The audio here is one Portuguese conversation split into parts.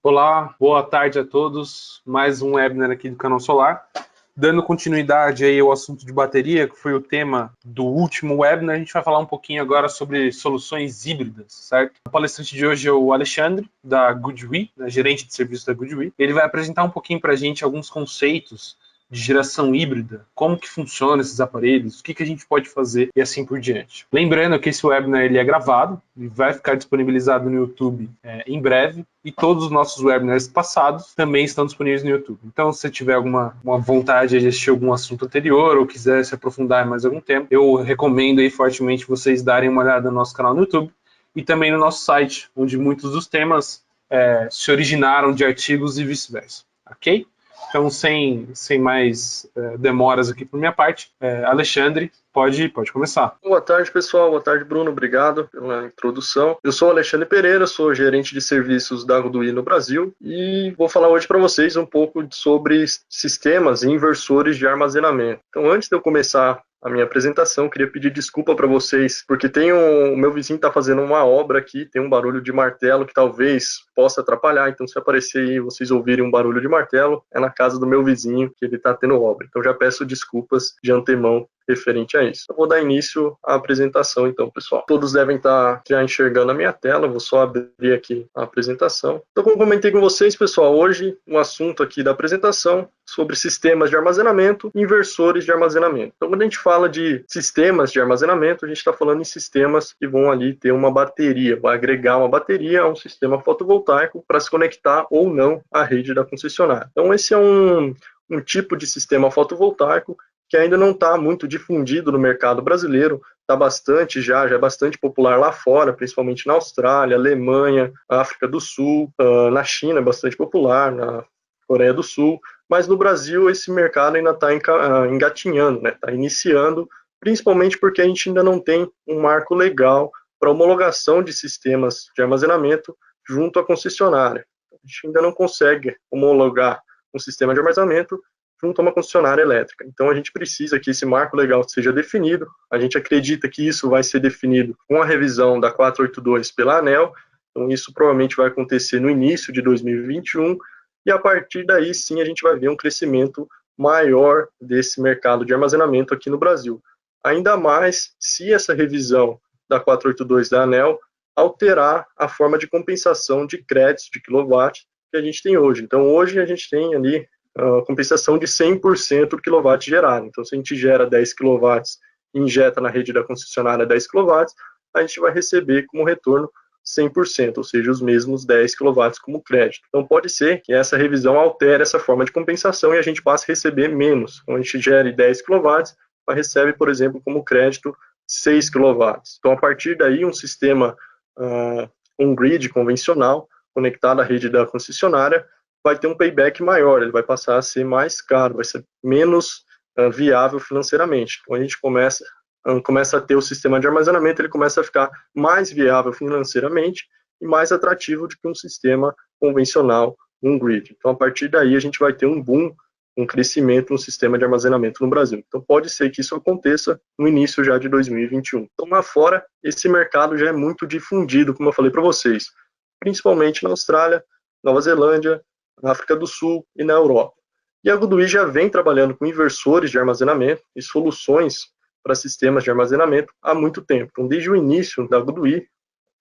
Olá, boa tarde a todos. Mais um webinar aqui do Canal Solar. Dando continuidade aí ao assunto de bateria, que foi o tema do último webinar, a gente vai falar um pouquinho agora sobre soluções híbridas, certo? O palestrante de hoje é o Alexandre, da GoodWe, gerente de serviço da GoodWe. Ele vai apresentar um pouquinho para a gente alguns conceitos de geração híbrida, como que funciona esses aparelhos, o que a gente pode fazer e assim por diante. Lembrando que esse webinar ele é gravado e vai ficar disponibilizado no YouTube em breve, e todos os nossos webinars passados também estão disponíveis no YouTube. Então, se você tiver uma vontade de assistir algum assunto anterior ou quiser se aprofundar em mais algum tema, eu recomendo aí fortemente vocês darem uma olhada no nosso canal no YouTube e também no nosso site, onde muitos dos temas se originaram de artigos e vice-versa, ok? Então, sem mais demoras aqui por minha parte, Alexandre, pode começar. Boa tarde, pessoal. Boa tarde, Bruno. Obrigado pela introdução. Eu sou Alexandre Pereira, sou gerente de serviços da GoodWe no Brasil e vou falar hoje para vocês um pouco sobre sistemas e inversores de armazenamento. Então, antes de eu começar a minha apresentação, queria pedir desculpa para vocês, porque o meu vizinho está fazendo uma obra aqui, tem um barulho de martelo que talvez possa atrapalhar, então se aparecer aí vocês ouvirem um barulho de martelo, é na casa do meu vizinho que ele está tendo obra. Então já peço desculpas de antemão referente a isso. Eu vou dar início à apresentação então, pessoal. Todos devem estar já enxergando a minha tela, vou só abrir aqui a apresentação. Então, como comentei com vocês, pessoal, hoje um assunto aqui da apresentação sobre sistemas de armazenamento e inversores de armazenamento. Então, quando a gente fala de sistemas de armazenamento, a gente está falando em sistemas que vão ali ter uma bateria, vai agregar uma bateria a um sistema fotovoltaico para se conectar ou não à rede da concessionária. Então, esse é um tipo de sistema fotovoltaico que ainda não está muito difundido no mercado brasileiro, está bastante já é bastante popular lá fora, principalmente na Austrália, Alemanha, África do Sul, na China é bastante popular, na Coreia do Sul, mas no Brasil esse mercado ainda está engatinhando, né? Está iniciando, principalmente porque a gente ainda não tem um marco legal para homologação de sistemas de armazenamento junto à concessionária. A gente ainda não consegue homologar um sistema de armazenamento junto a uma concessionária elétrica. Então a gente precisa que esse marco legal seja definido. A gente acredita que isso vai ser definido com a revisão da 482 pela ANEEL. Então isso provavelmente vai acontecer no início de 2021 e a partir daí sim a gente vai ver um crescimento maior desse mercado de armazenamento aqui no Brasil. Ainda mais se essa revisão da 482 da ANEEL alterar a forma de compensação de créditos de quilowatt que a gente tem hoje. Então hoje a gente tem ali a compensação de 100% do quilowatt gerado. Então, se a gente gera 10 kW e injeta na rede da concessionária 10 kW, a gente vai receber como retorno 100%, ou seja, os mesmos 10 kW como crédito. Então, pode ser que essa revisão altere essa forma de compensação e a gente passe a receber menos. Então, a gente gere 10 kW, mas recebe, por exemplo, como crédito 6 kW. Então, a partir daí, um sistema, um grid convencional, conectado à rede da concessionária, vai ter um payback maior, ele vai passar a ser mais caro, vai ser menos viável financeiramente. Então a gente começa a ter o sistema de armazenamento, ele começa a ficar mais viável financeiramente e mais atrativo do que um sistema convencional, um grid. Então a partir daí a gente vai ter um boom, um crescimento no sistema de armazenamento no Brasil. Então pode ser que isso aconteça no início já de 2021. Então lá fora, esse mercado já é muito difundido, como eu falei para vocês, principalmente na Austrália, Nova Zelândia, na África do Sul e na Europa. E a GoodWe já vem trabalhando com inversores de armazenamento e soluções para sistemas de armazenamento há muito tempo. Então, desde o início da GoodWe,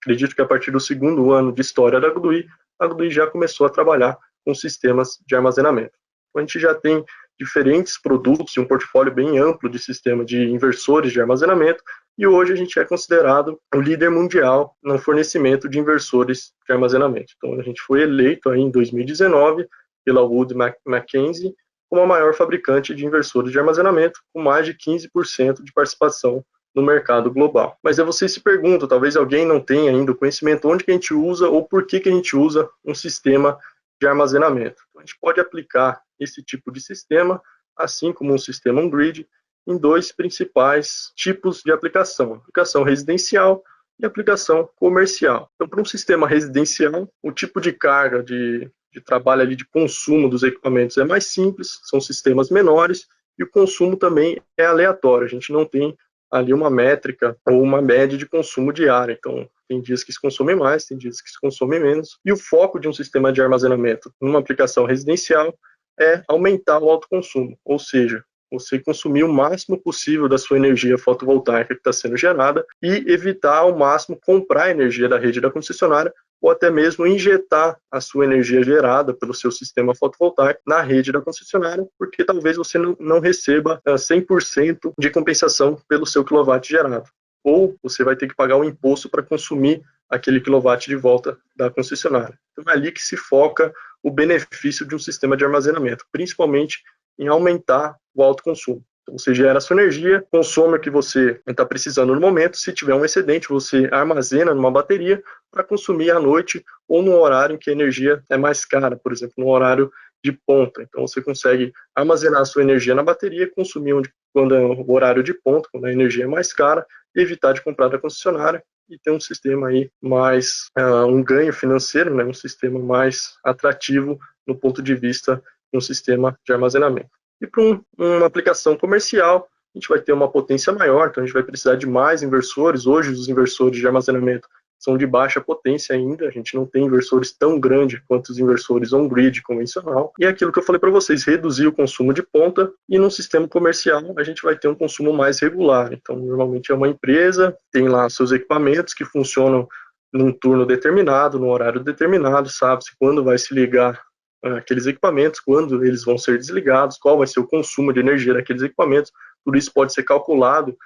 acredito que a partir do segundo ano de história da GoodWe, a GoodWe já começou a trabalhar com sistemas de armazenamento. Então, a gente já tem diferentes produtos e um portfólio bem amplo de sistema de inversores de armazenamento, e hoje a gente é considerado o líder mundial no fornecimento de inversores de armazenamento. Então, a gente foi eleito aí em 2019 pela Wood Mackenzie como a maior fabricante de inversores de armazenamento, com mais de 15% de participação no mercado global. Mas aí vocês se perguntam, talvez alguém não tenha ainda o conhecimento, onde que a gente usa ou por que a gente usa um sistema de armazenamento. Então, a gente pode aplicar esse tipo de sistema, assim como um sistema on-grid, em dois principais tipos de aplicação residencial e aplicação comercial. Então, para um sistema residencial, o tipo de carga de trabalho ali de consumo dos equipamentos é mais simples, são sistemas menores, e o consumo também é aleatório, a gente não tem ali uma métrica ou uma média de consumo diário. Então, tem dias que se consomem mais, tem dias que se consomem menos. E o foco de um sistema de armazenamento numa aplicação residencial é aumentar o autoconsumo, ou seja, você consumir o máximo possível da sua energia fotovoltaica que está sendo gerada e evitar ao máximo comprar energia da rede da concessionária ou até mesmo injetar a sua energia gerada pelo seu sistema fotovoltaico na rede da concessionária, porque talvez você não receba 100% de compensação pelo seu quilowatt gerado. Ou você vai ter que pagar um imposto para consumir aquele quilowatt de volta da concessionária. Então é ali que se foca o benefício de um sistema de armazenamento, principalmente em aumentar o autoconsumo. Então, você gera a sua energia, consome o que você está precisando no momento. Se tiver um excedente, você armazena numa bateria para consumir à noite ou no horário em que a energia é mais cara, por exemplo, no horário de ponta. Então, você consegue armazenar a sua energia na bateria, consumir quando é o horário de ponta, quando a energia é mais cara, e evitar de comprar da concessionária e ter um sistema aí mais, um ganho financeiro, né, um sistema mais atrativo no ponto de vista de um sistema de armazenamento. E para uma aplicação comercial, a gente vai ter uma potência maior, então a gente vai precisar de mais inversores. Hoje, os inversores de armazenamento são de baixa potência ainda, a gente não tem inversores tão grandes quanto os inversores on-grid convencional. E é aquilo que eu falei para vocês, reduzir o consumo de ponta, e num sistema comercial a gente vai ter um consumo mais regular. Então, normalmente é uma empresa, tem lá seus equipamentos que funcionam num turno determinado, num horário determinado, sabe-se quando vai se ligar aqueles equipamentos, quando eles vão ser desligados, qual vai ser o consumo de energia daqueles equipamentos. Tudo isso pode ser calculado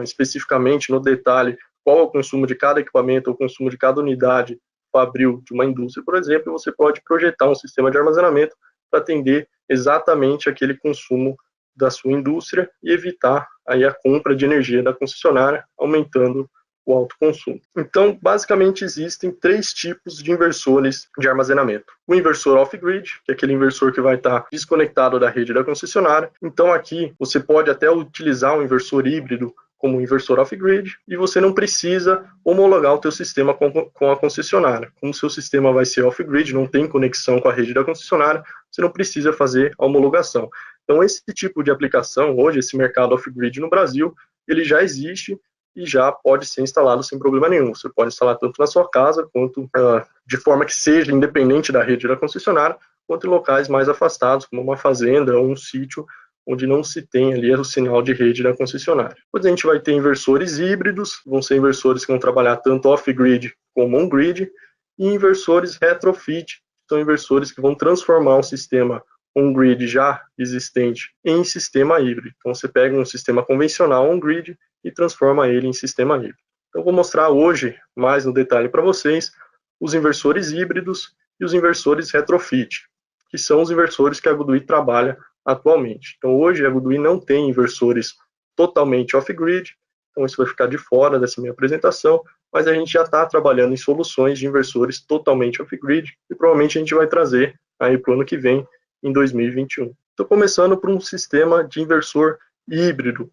especificamente no detalhe, qual é o consumo de cada equipamento, o consumo de cada unidade fabril de uma indústria, por exemplo, e você pode projetar um sistema de armazenamento para atender exatamente aquele consumo da sua indústria e evitar aí a compra de energia da concessionária, aumentando o autoconsumo. Então, basicamente, existem 3 tipos de inversores de armazenamento. O inversor off-grid, que é aquele inversor que vai estar desconectado da rede da concessionária. Então, aqui, você pode até utilizar um inversor híbrido como um inversor off-grid, e você não precisa homologar o teu sistema com a concessionária. Como o seu sistema vai ser off-grid, não tem conexão com a rede da concessionária, você não precisa fazer a homologação. Então, esse tipo de aplicação, hoje, esse mercado off-grid no Brasil, ele já existe, e já pode ser instalado sem problema nenhum. Você pode instalar tanto na sua casa, quanto de forma que seja independente da rede da concessionária, quanto em locais mais afastados, como uma fazenda ou um sítio, onde não se tem ali o sinal de rede da concessionária. Depois a gente vai ter inversores híbridos, vão ser inversores que vão trabalhar tanto off-grid como on-grid, e inversores retrofit, são inversores que vão transformar um sistema on-grid já existente em sistema híbrido. Então você pega um sistema convencional on-grid e transforma ele em sistema híbrido. Então, vou mostrar hoje, mais no detalhe para vocês, os inversores híbridos e os inversores retrofit, que são os inversores que a GoodWe trabalha atualmente. Então, hoje a GoodWe não tem inversores totalmente off-grid, então isso vai ficar de fora dessa minha apresentação, mas a gente já está trabalhando em soluções de inversores totalmente off-grid e provavelmente a gente vai trazer aí para o ano que vem, em 2021. Estou começando por um sistema de inversor híbrido.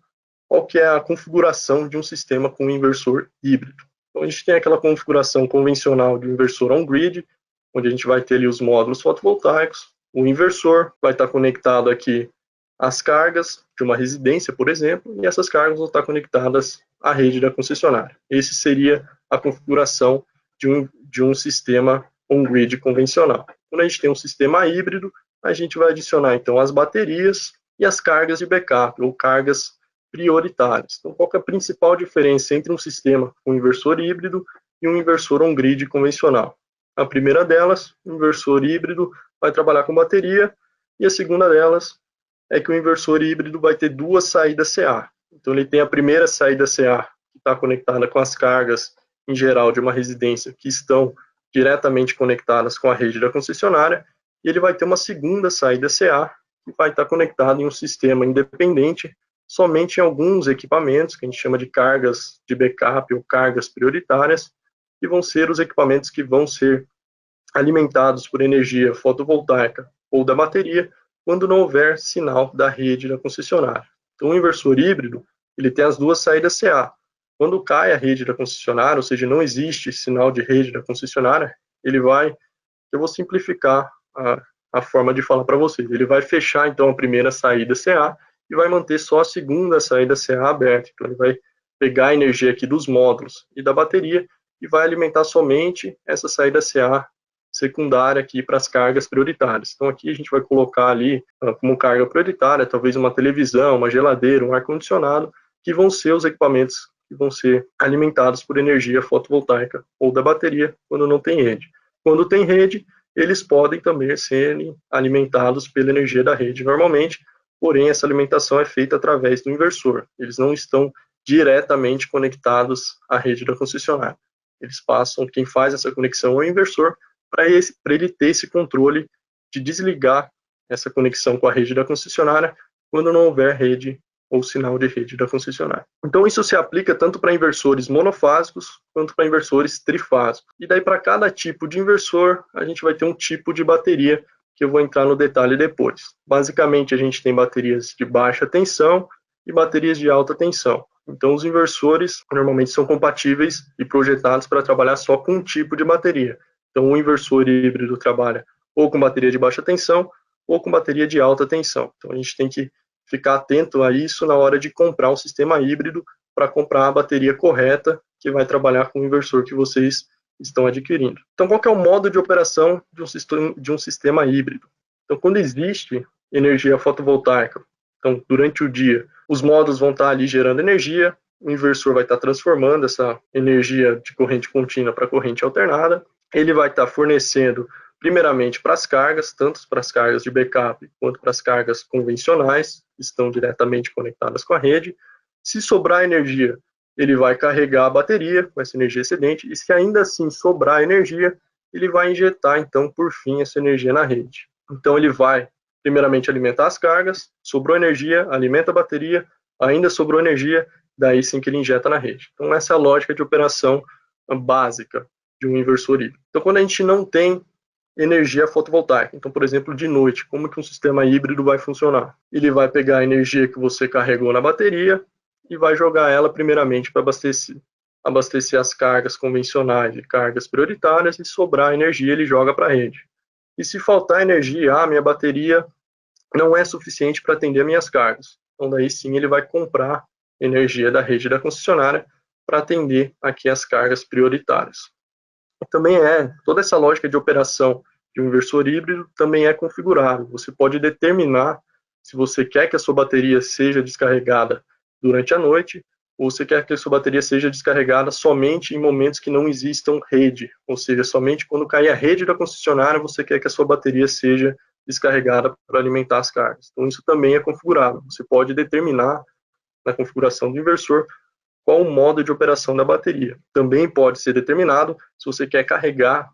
Qual que é a configuração de um sistema com inversor híbrido? Então, a gente tem aquela configuração convencional de um inversor on-grid, onde a gente vai ter ali os módulos fotovoltaicos, o inversor vai estar conectado aqui às cargas de uma residência, por exemplo, e essas cargas vão estar conectadas à rede da concessionária. Esse seria a configuração de um sistema on-grid convencional. Quando a gente tem um sistema híbrido, a gente vai adicionar, então, as baterias e as cargas de backup, ou cargas prioritárias. Então, qual que é a principal diferença entre um sistema com inversor híbrido e um inversor on-grid convencional? A primeira delas, o inversor híbrido vai trabalhar com bateria, e a segunda delas é que o inversor híbrido vai ter 2 saídas CA. Então, ele tem a primeira saída CA, que está conectada com as cargas, em geral, de uma residência, que estão diretamente conectadas com a rede da concessionária, e ele vai ter uma segunda saída CA, que vai estar conectada em um sistema independente, somente em alguns equipamentos, que a gente chama de cargas de backup ou cargas prioritárias, que vão ser os equipamentos que vão ser alimentados por energia fotovoltaica ou da bateria, quando não houver sinal da rede da concessionária. Então, o inversor híbrido, ele tem as 2 saídas CA, Quando cai a rede da concessionária, ou seja, não existe sinal de rede da concessionária, eu vou simplificar a forma de falar para vocês. Ele vai fechar, então, a primeira saída CA e vai manter só a segunda saída CA aberta. Então, ele vai pegar a energia aqui dos módulos e da bateria e vai alimentar somente essa saída CA secundária aqui para as cargas prioritárias. Então, aqui a gente vai colocar ali como carga prioritária, talvez uma televisão, uma geladeira, um ar-condicionado, que vão ser os equipamentos que vão ser alimentados por energia fotovoltaica ou da bateria quando não tem rede. Quando tem rede, eles podem também ser alimentados pela energia da rede normalmente, porém essa alimentação é feita através do inversor. Eles não estão diretamente conectados à rede da concessionária. Eles passam, quem faz essa conexão é o inversor, para ele ter esse controle de desligar essa conexão com a rede da concessionária quando não houver rede ou sinal de rede da concessionária. Então isso se aplica tanto para inversores monofásicos quanto para inversores trifásicos. E daí para cada tipo de inversor, a gente vai ter um tipo de bateria que eu vou entrar no detalhe depois. Basicamente a gente tem baterias de baixa tensão e baterias de alta tensão. Então os inversores normalmente são compatíveis e projetados para trabalhar só com um tipo de bateria. Então o inversor híbrido trabalha ou com bateria de baixa tensão ou com bateria de alta tensão. Então a gente tem que ficar atento a isso na hora de comprar um sistema híbrido para comprar a bateria correta que vai trabalhar com o inversor que vocês estão adquirindo. Então, qual que é o modo de operação de um sistema híbrido? Então, quando existe energia fotovoltaica, então, durante o dia, os módulos vão estar ali gerando energia, o inversor vai estar transformando essa energia de corrente contínua para corrente alternada, ele vai estar fornecendo primeiramente para as cargas, tanto para as cargas de backup quanto para as cargas convencionais, que estão diretamente conectadas com a rede. Se sobrar energia, ele vai carregar a bateria com essa energia excedente, e se ainda assim sobrar energia, ele vai injetar, então, por fim, essa energia na rede. Então, ele vai, primeiramente, alimentar as cargas, sobrou energia, alimenta a bateria, ainda sobrou energia, daí sim que ele injeta na rede. Então, essa é a lógica de operação básica de um inversor híbrido. Então, quando a gente não tem energia fotovoltaica. Então, por exemplo, de noite, como que um sistema híbrido vai funcionar? Ele vai pegar a energia que você carregou na bateria e vai jogar ela primeiramente para abastecer as cargas convencionais e cargas prioritárias, e sobrar energia ele joga para a rede. E se faltar energia, minha bateria não é suficiente para atender minhas cargas. Então, daí sim ele vai comprar energia da rede da concessionária para atender aqui as cargas prioritárias. Também toda essa lógica de operação de um inversor híbrido também é configurável. Você pode determinar se você quer que a sua bateria seja descarregada durante a noite ou você quer que a sua bateria seja descarregada somente em momentos que não existam rede, ou seja, somente quando cair a rede da concessionária você quer que a sua bateria seja descarregada para alimentar as cargas. Então isso também é configurável. Você pode determinar na configuração do inversor qual o modo de operação da bateria. Também pode ser determinado se você quer carregar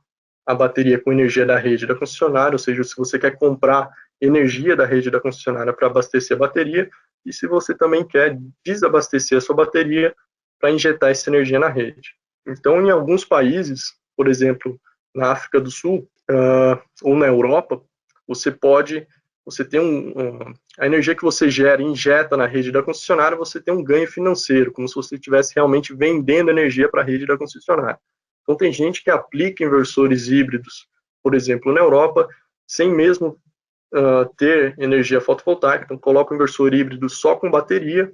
a bateria com energia da rede da concessionária, ou seja, se você quer comprar energia da rede da concessionária para abastecer a bateria, e se você também quer desabastecer a sua bateria para injetar essa energia na rede. Então, em alguns países, por exemplo, na África do Sul ou na Europa, você tem a energia que você gera e injeta na rede da concessionária, você tem um ganho financeiro, como se você estivesse realmente vendendo energia para a rede da concessionária. Então tem gente que aplica inversores híbridos, por exemplo, na Europa, sem mesmo ter energia fotovoltaica, então coloca um inversor híbrido só com bateria,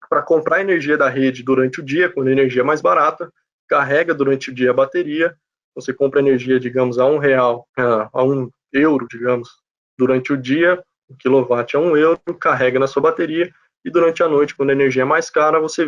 para comprar energia da rede durante o dia, quando a energia é mais barata, carrega durante o dia a bateria, você compra energia, digamos, a R$1, a €1, digamos, durante o dia, o quilowatt é €1, carrega na sua bateria, e durante a noite, quando a energia é mais cara, você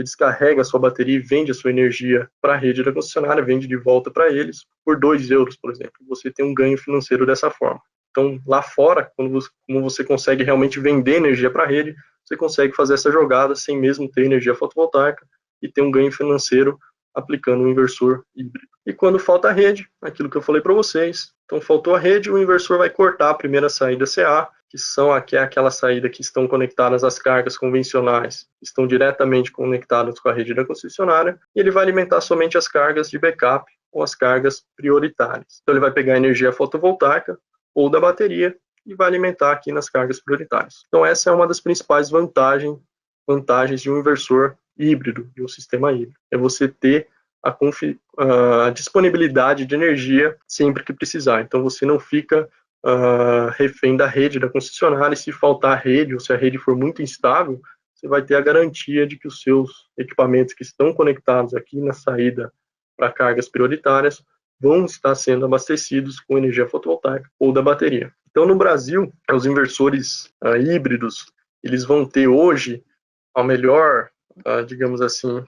descarrega a sua bateria e vende a sua energia para a rede da concessionária, vende de volta para eles por €2, por exemplo. Você tem um ganho financeiro dessa forma. Então, lá fora, como você consegue realmente vender energia para a rede, você consegue fazer essa jogada sem mesmo ter energia fotovoltaica e ter um ganho financeiro aplicando um inversor híbrido. E quando falta a rede, aquilo que eu falei para vocês, então faltou a rede, o inversor vai cortar a primeira saída CA, que é aquela saída que estão conectadas às cargas convencionais, estão diretamente conectadas com a rede da concessionária, e ele vai alimentar somente as cargas de backup ou as cargas prioritárias. Então ele vai pegar a energia fotovoltaica ou da bateria e vai alimentar aqui nas cargas prioritárias. Então essa é uma das principais vantagens de um inversor híbrido, de um sistema híbrido. É você ter a disponibilidade de energia sempre que precisar. Então você não fica refém da rede da concessionária, e se faltar rede, ou se a rede for muito instável, você vai ter a garantia de que os seus equipamentos que estão conectados aqui na saída para cargas prioritárias vão estar sendo abastecidos com energia fotovoltaica ou da bateria. Então, no Brasil, os inversores híbridos, eles vão ter hoje a melhor, digamos assim,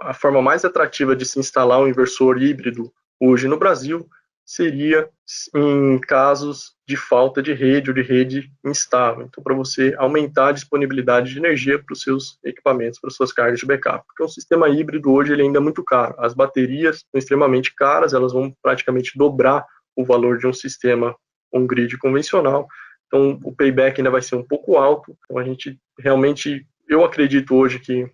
a forma mais atrativa de se instalar um inversor híbrido hoje no Brasil seria em casos de falta de rede ou de rede instável. Então, para você aumentar a disponibilidade de energia para os seus equipamentos, para as suas cargas de backup. Porque o sistema híbrido hoje ele ainda é muito caro. As baterias são extremamente caras, elas vão praticamente dobrar o valor de um sistema on-grid convencional. Então, o payback ainda vai ser um pouco alto. Então, a gente realmente, eu acredito hoje que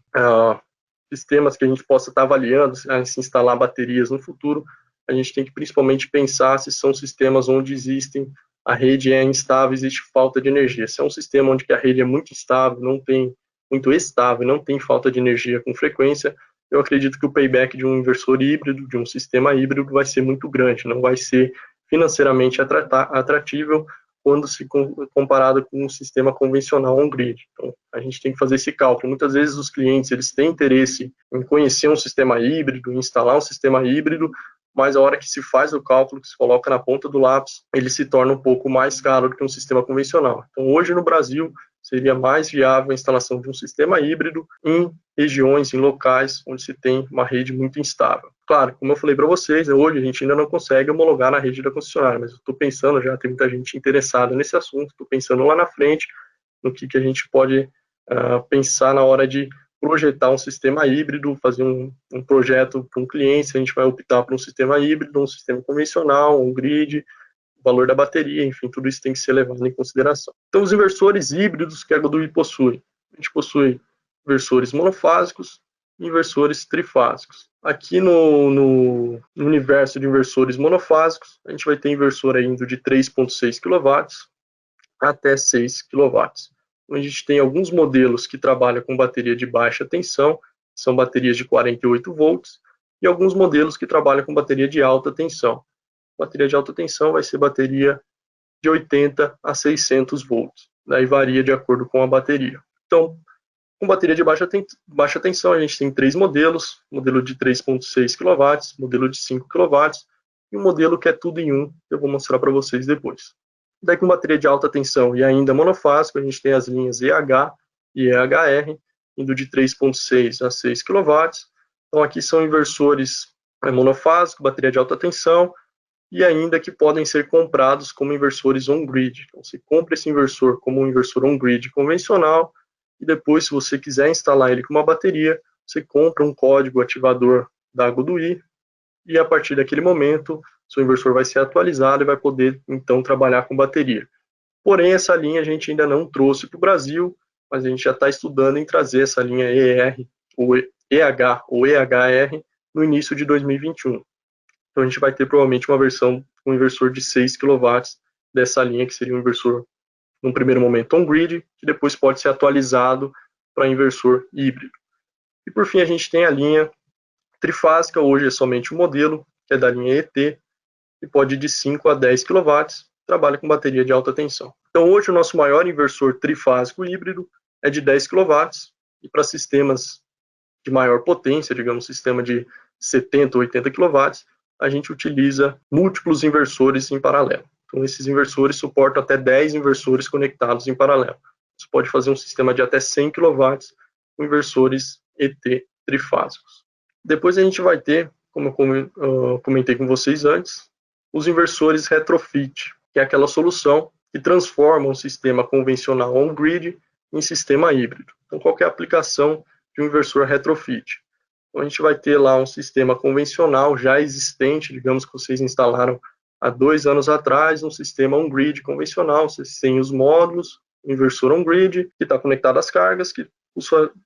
sistemas que a gente possa estar avaliando, se instalar baterias no futuro, a gente tem que principalmente pensar se são sistemas onde a rede é instável, existe falta de energia. Se é um sistema onde a rede é muito estável, muito estável, não tem falta de energia com frequência, eu acredito que o payback de um inversor híbrido, de um sistema híbrido, vai ser muito grande, não vai ser financeiramente atratível quando se comparado com um sistema convencional on-grid. Então, a gente tem que fazer esse cálculo. Muitas vezes os clientes eles têm interesse em conhecer um sistema híbrido, em instalar um sistema híbrido, mas a hora que se faz o cálculo, que se coloca na ponta do lápis, ele se torna um pouco mais caro do que um sistema convencional. Então, hoje no Brasil, seria mais viável a instalação de um sistema híbrido em regiões, em locais onde se tem uma rede muito instável. Claro, como eu falei para vocês, hoje a gente ainda não consegue homologar na rede da concessionária, mas eu estou pensando, já tem muita gente interessada nesse assunto, estou pensando lá na frente no que a gente pode pensar na hora de projetar um sistema híbrido, fazer um projeto para um cliente, se a gente vai optar por um sistema híbrido, um sistema convencional, um grid, o valor da bateria, enfim, tudo isso tem que ser levado em consideração. Então, os inversores híbridos que a GoodWe possui. A gente possui inversores monofásicos e inversores trifásicos. Aqui no universo de inversores monofásicos, a gente vai ter inversor indo de 3,6 kW até 6 kW. A gente tem alguns modelos que trabalham com bateria de baixa tensão, são baterias de 48 volts, e alguns modelos que trabalham com bateria de alta tensão. Bateria de alta tensão vai ser bateria de 80 a 600 volts, daí varia de acordo com a bateria. Então, com bateria de baixa tensão, a gente tem 3 modelos, modelo de 3,6 kW, modelo de 5 kW, e um modelo que é tudo em um, que eu vou mostrar para vocês depois. Daí com bateria de alta tensão e ainda monofásico, a gente tem as linhas EH e EHR, indo de 3,6 a 6 kW. Então aqui são inversores monofásicos, bateria de alta tensão, e ainda que podem ser comprados como inversores on-grid. Então você compra esse inversor como um inversor on-grid convencional, e depois, se você quiser instalar ele com uma bateria, você compra um código ativador da GoodWe, e a partir daquele momento, seu inversor vai ser atualizado e vai poder, então, trabalhar com bateria. Porém, essa linha a gente ainda não trouxe para o Brasil, mas a gente já está estudando em trazer essa linha ER, ou EH ou EHR no início de 2021. Então, a gente vai ter provavelmente uma versão com um inversor de 6 kW dessa linha, que seria um inversor, num primeiro momento, on-grid, que depois pode ser atualizado para inversor híbrido. E, por fim, a gente tem a linha trifásica, hoje é somente um modelo, que é da linha ET, e pode ir de 5 a 10 kW, trabalha com bateria de alta tensão. Então, hoje, o nosso maior inversor trifásico híbrido é de 10 kW, e para sistemas de maior potência, digamos, sistema de 70 ou 80 kW, a gente utiliza múltiplos inversores em paralelo. Então, esses inversores suportam até 10 inversores conectados em paralelo. Você pode fazer um sistema de até 100 kW com inversores ET trifásicos. Depois a gente vai ter, como eu comentei com vocês antes, os inversores retrofit, que é aquela solução que transforma um sistema convencional on-grid em sistema híbrido. Então, qual é a aplicação de um inversor retrofit? Então, a gente vai ter lá um sistema convencional já existente, digamos que vocês instalaram há 2 anos atrás, um sistema on-grid convencional, vocês têm os módulos, o inversor on-grid, que está conectado às cargas, que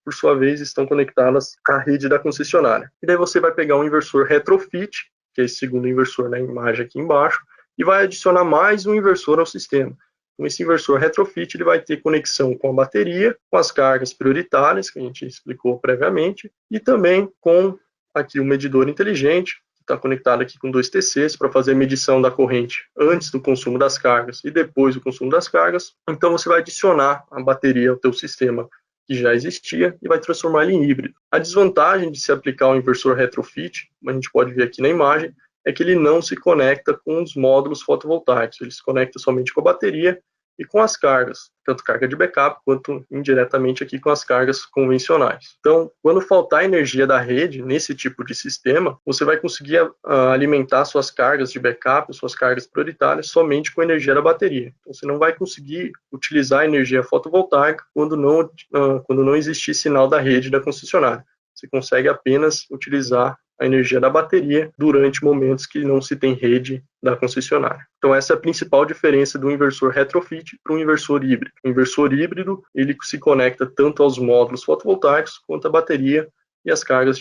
por sua vez estão conectadas à rede da concessionária. E daí você vai pegar um inversor retrofit, que é esse segundo inversor na imagem aqui embaixo, e vai adicionar mais um inversor ao sistema. Então, esse inversor retrofit ele vai ter conexão com a bateria, com as cargas prioritárias, que a gente explicou previamente, e também com aqui o medidor inteligente, que está conectado aqui com 2 TCs para fazer a medição da corrente antes do consumo das cargas e depois do consumo das cargas. Então, você vai adicionar a bateria ao teu sistema que já existia e vai transformar ele em híbrido. A desvantagem de se aplicar o inversor retrofit, como a gente pode ver aqui na imagem, é que ele não se conecta com os módulos fotovoltaicos, ele se conecta somente com a bateria e com as cargas, tanto carga de backup quanto indiretamente aqui com as cargas convencionais. Então, quando faltar energia da rede nesse tipo de sistema, você vai conseguir alimentar suas cargas de backup, suas cargas prioritárias, somente com a energia da bateria. Então, você não vai conseguir utilizar a energia fotovoltaica quando não existir sinal da rede da concessionária. Você consegue apenas utilizar a energia da bateria durante momentos que não se tem rede da concessionária. Então essa é a principal diferença do inversor retrofit para um inversor híbrido. O inversor híbrido, ele se conecta tanto aos módulos fotovoltaicos quanto à bateria e as cargas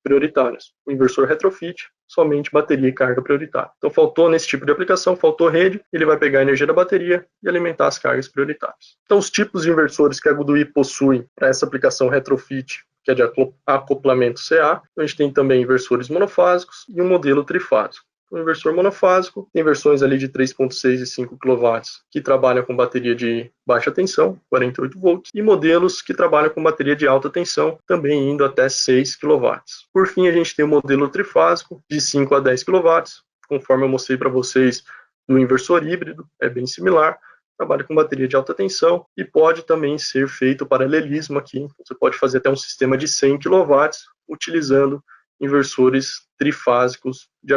prioritárias. O inversor retrofit, somente bateria e carga prioritária. Então faltou nesse tipo de aplicação, faltou rede, ele vai pegar a energia da bateria e alimentar as cargas prioritárias. Então os tipos de inversores que a GoodWe possui para essa aplicação retrofit, que é de acoplamento CA. Então, a gente tem também inversores monofásicos e um modelo trifásico. O inversor monofásico tem versões ali de 3.6 e 5 kW que trabalham com bateria de baixa tensão, 48 volts, e modelos que trabalham com bateria de alta tensão, também indo até 6 kW. Por fim, a gente tem o modelo trifásico de 5 a 10 kW, conforme eu mostrei para vocês no inversor híbrido, é bem similar. Trabalha com bateria de alta tensão e pode também ser feito paralelismo aqui. Você pode fazer até um sistema de 100 kW utilizando inversores trifásicos de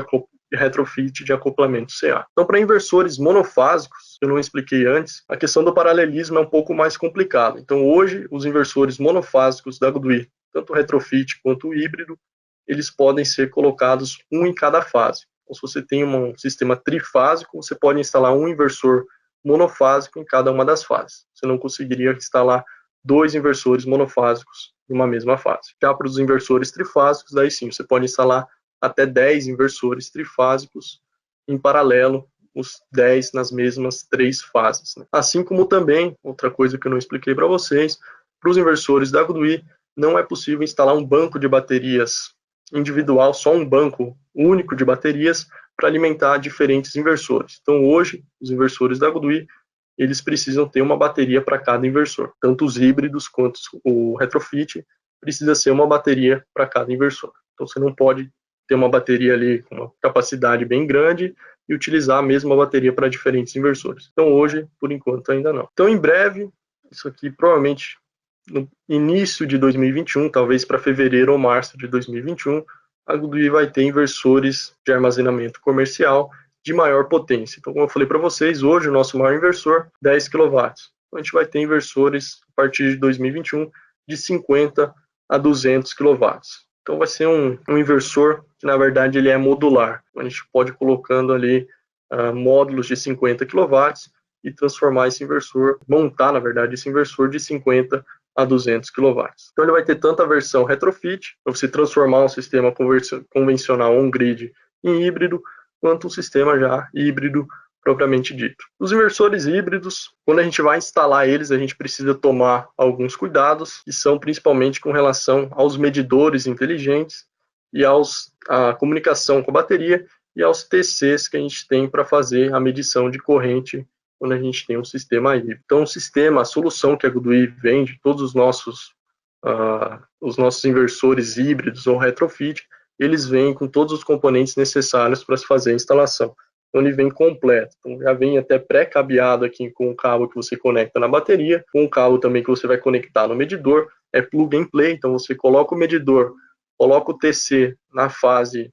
retrofit de acoplamento CA. Então, para inversores monofásicos, eu não expliquei antes, a questão do paralelismo é um pouco mais complicada. Então, hoje, os inversores monofásicos da GoodWe, tanto o retrofit quanto o híbrido, eles podem ser colocados um em cada fase. Então, se você tem um sistema trifásico, você pode instalar um inversor monofásico em cada uma das fases. Você não conseguiria instalar 2 inversores monofásicos em uma mesma fase. Já para os inversores trifásicos, daí sim, você pode instalar até 10 inversores trifásicos em paralelo, os 10 nas mesmas 3 fases. Né? Assim como também, outra coisa que eu não expliquei para vocês, para os inversores da GoodWe, não é possível instalar um banco de baterias individual, só um banco único de baterias, para alimentar diferentes inversores. Então, hoje, os inversores da GoodWe, eles precisam ter uma bateria para cada inversor. Tanto os híbridos quanto o retrofit, precisa ser uma bateria para cada inversor. Então, você não pode ter uma bateria ali com uma capacidade bem grande e utilizar a mesma bateria para diferentes inversores. Então, hoje, por enquanto, ainda não. Então, em breve, isso aqui provavelmente no início de 2021, talvez para fevereiro ou março de 2021, a GoodWe vai ter inversores de armazenamento comercial de maior potência. Então, como eu falei para vocês, hoje o nosso maior inversor, 10 kW. Então, a gente vai ter inversores, a partir de 2021, de 50 a 200 kW. Então, vai ser um inversor que, na verdade, ele é modular. A gente pode ir colocando ali módulos de 50 kW e transformar esse inversor, montar, na verdade, esse inversor de 50 a 200 kW. Então ele vai ter tanto a versão retrofit, para você transformar um sistema convencional on-grid em híbrido, quanto um sistema já híbrido propriamente dito. Os inversores híbridos, quando a gente vai instalar eles, a gente precisa tomar alguns cuidados, que são principalmente com relação aos medidores inteligentes e à comunicação com a bateria e aos TCs que a gente tem para fazer a medição de corrente quando a gente tem um sistema híbrido. Então, a solução que a GoodWe vende, todos os nossos inversores híbridos ou retrofit, eles vêm com todos os componentes necessários para se fazer a instalação. Então, ele vem completo. Então, já vem até pré-cabeado aqui com o cabo que você conecta na bateria, com o cabo também que você vai conectar no medidor, é plug and play, então você coloca o medidor, coloca o TC na fase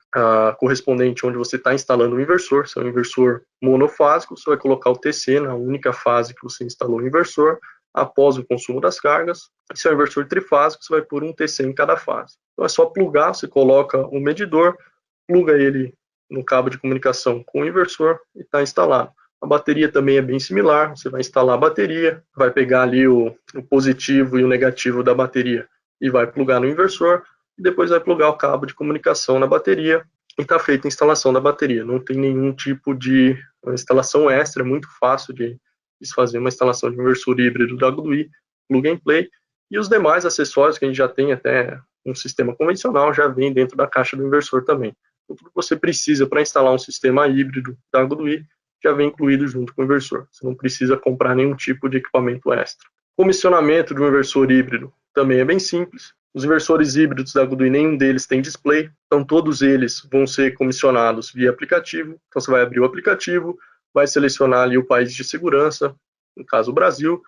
correspondente onde você está instalando o inversor. Se é um inversor monofásico, você vai colocar o TC na única fase que você instalou o inversor, após o consumo das cargas. Se é um inversor trifásico, você vai pôr um TC em cada fase. Então é só plugar, você coloca o medidor, pluga ele no cabo de comunicação com o inversor e está instalado. A bateria também é bem similar, você vai instalar a bateria, vai pegar ali o positivo e o negativo da bateria e vai plugar no inversor, e depois vai plugar o cabo de comunicação na bateria e está feita a instalação da bateria. Não tem nenhum tipo de instalação extra, é muito fácil de quis fazer uma instalação de um inversor híbrido da GUI, plug and play, e os demais acessórios que a gente já tem até um sistema convencional já vem dentro da caixa do inversor também. Então, tudo que você precisa para instalar um sistema híbrido da GUI já vem incluído junto com o inversor. Você não precisa comprar nenhum tipo de equipamento extra. Comissionamento de um inversor híbrido também é bem simples. Os inversores híbridos da GUI, nenhum deles tem display, então todos eles vão ser comissionados via aplicativo. Então você vai abrir o aplicativo, vai selecionar ali o país de segurança, no caso o Brasil,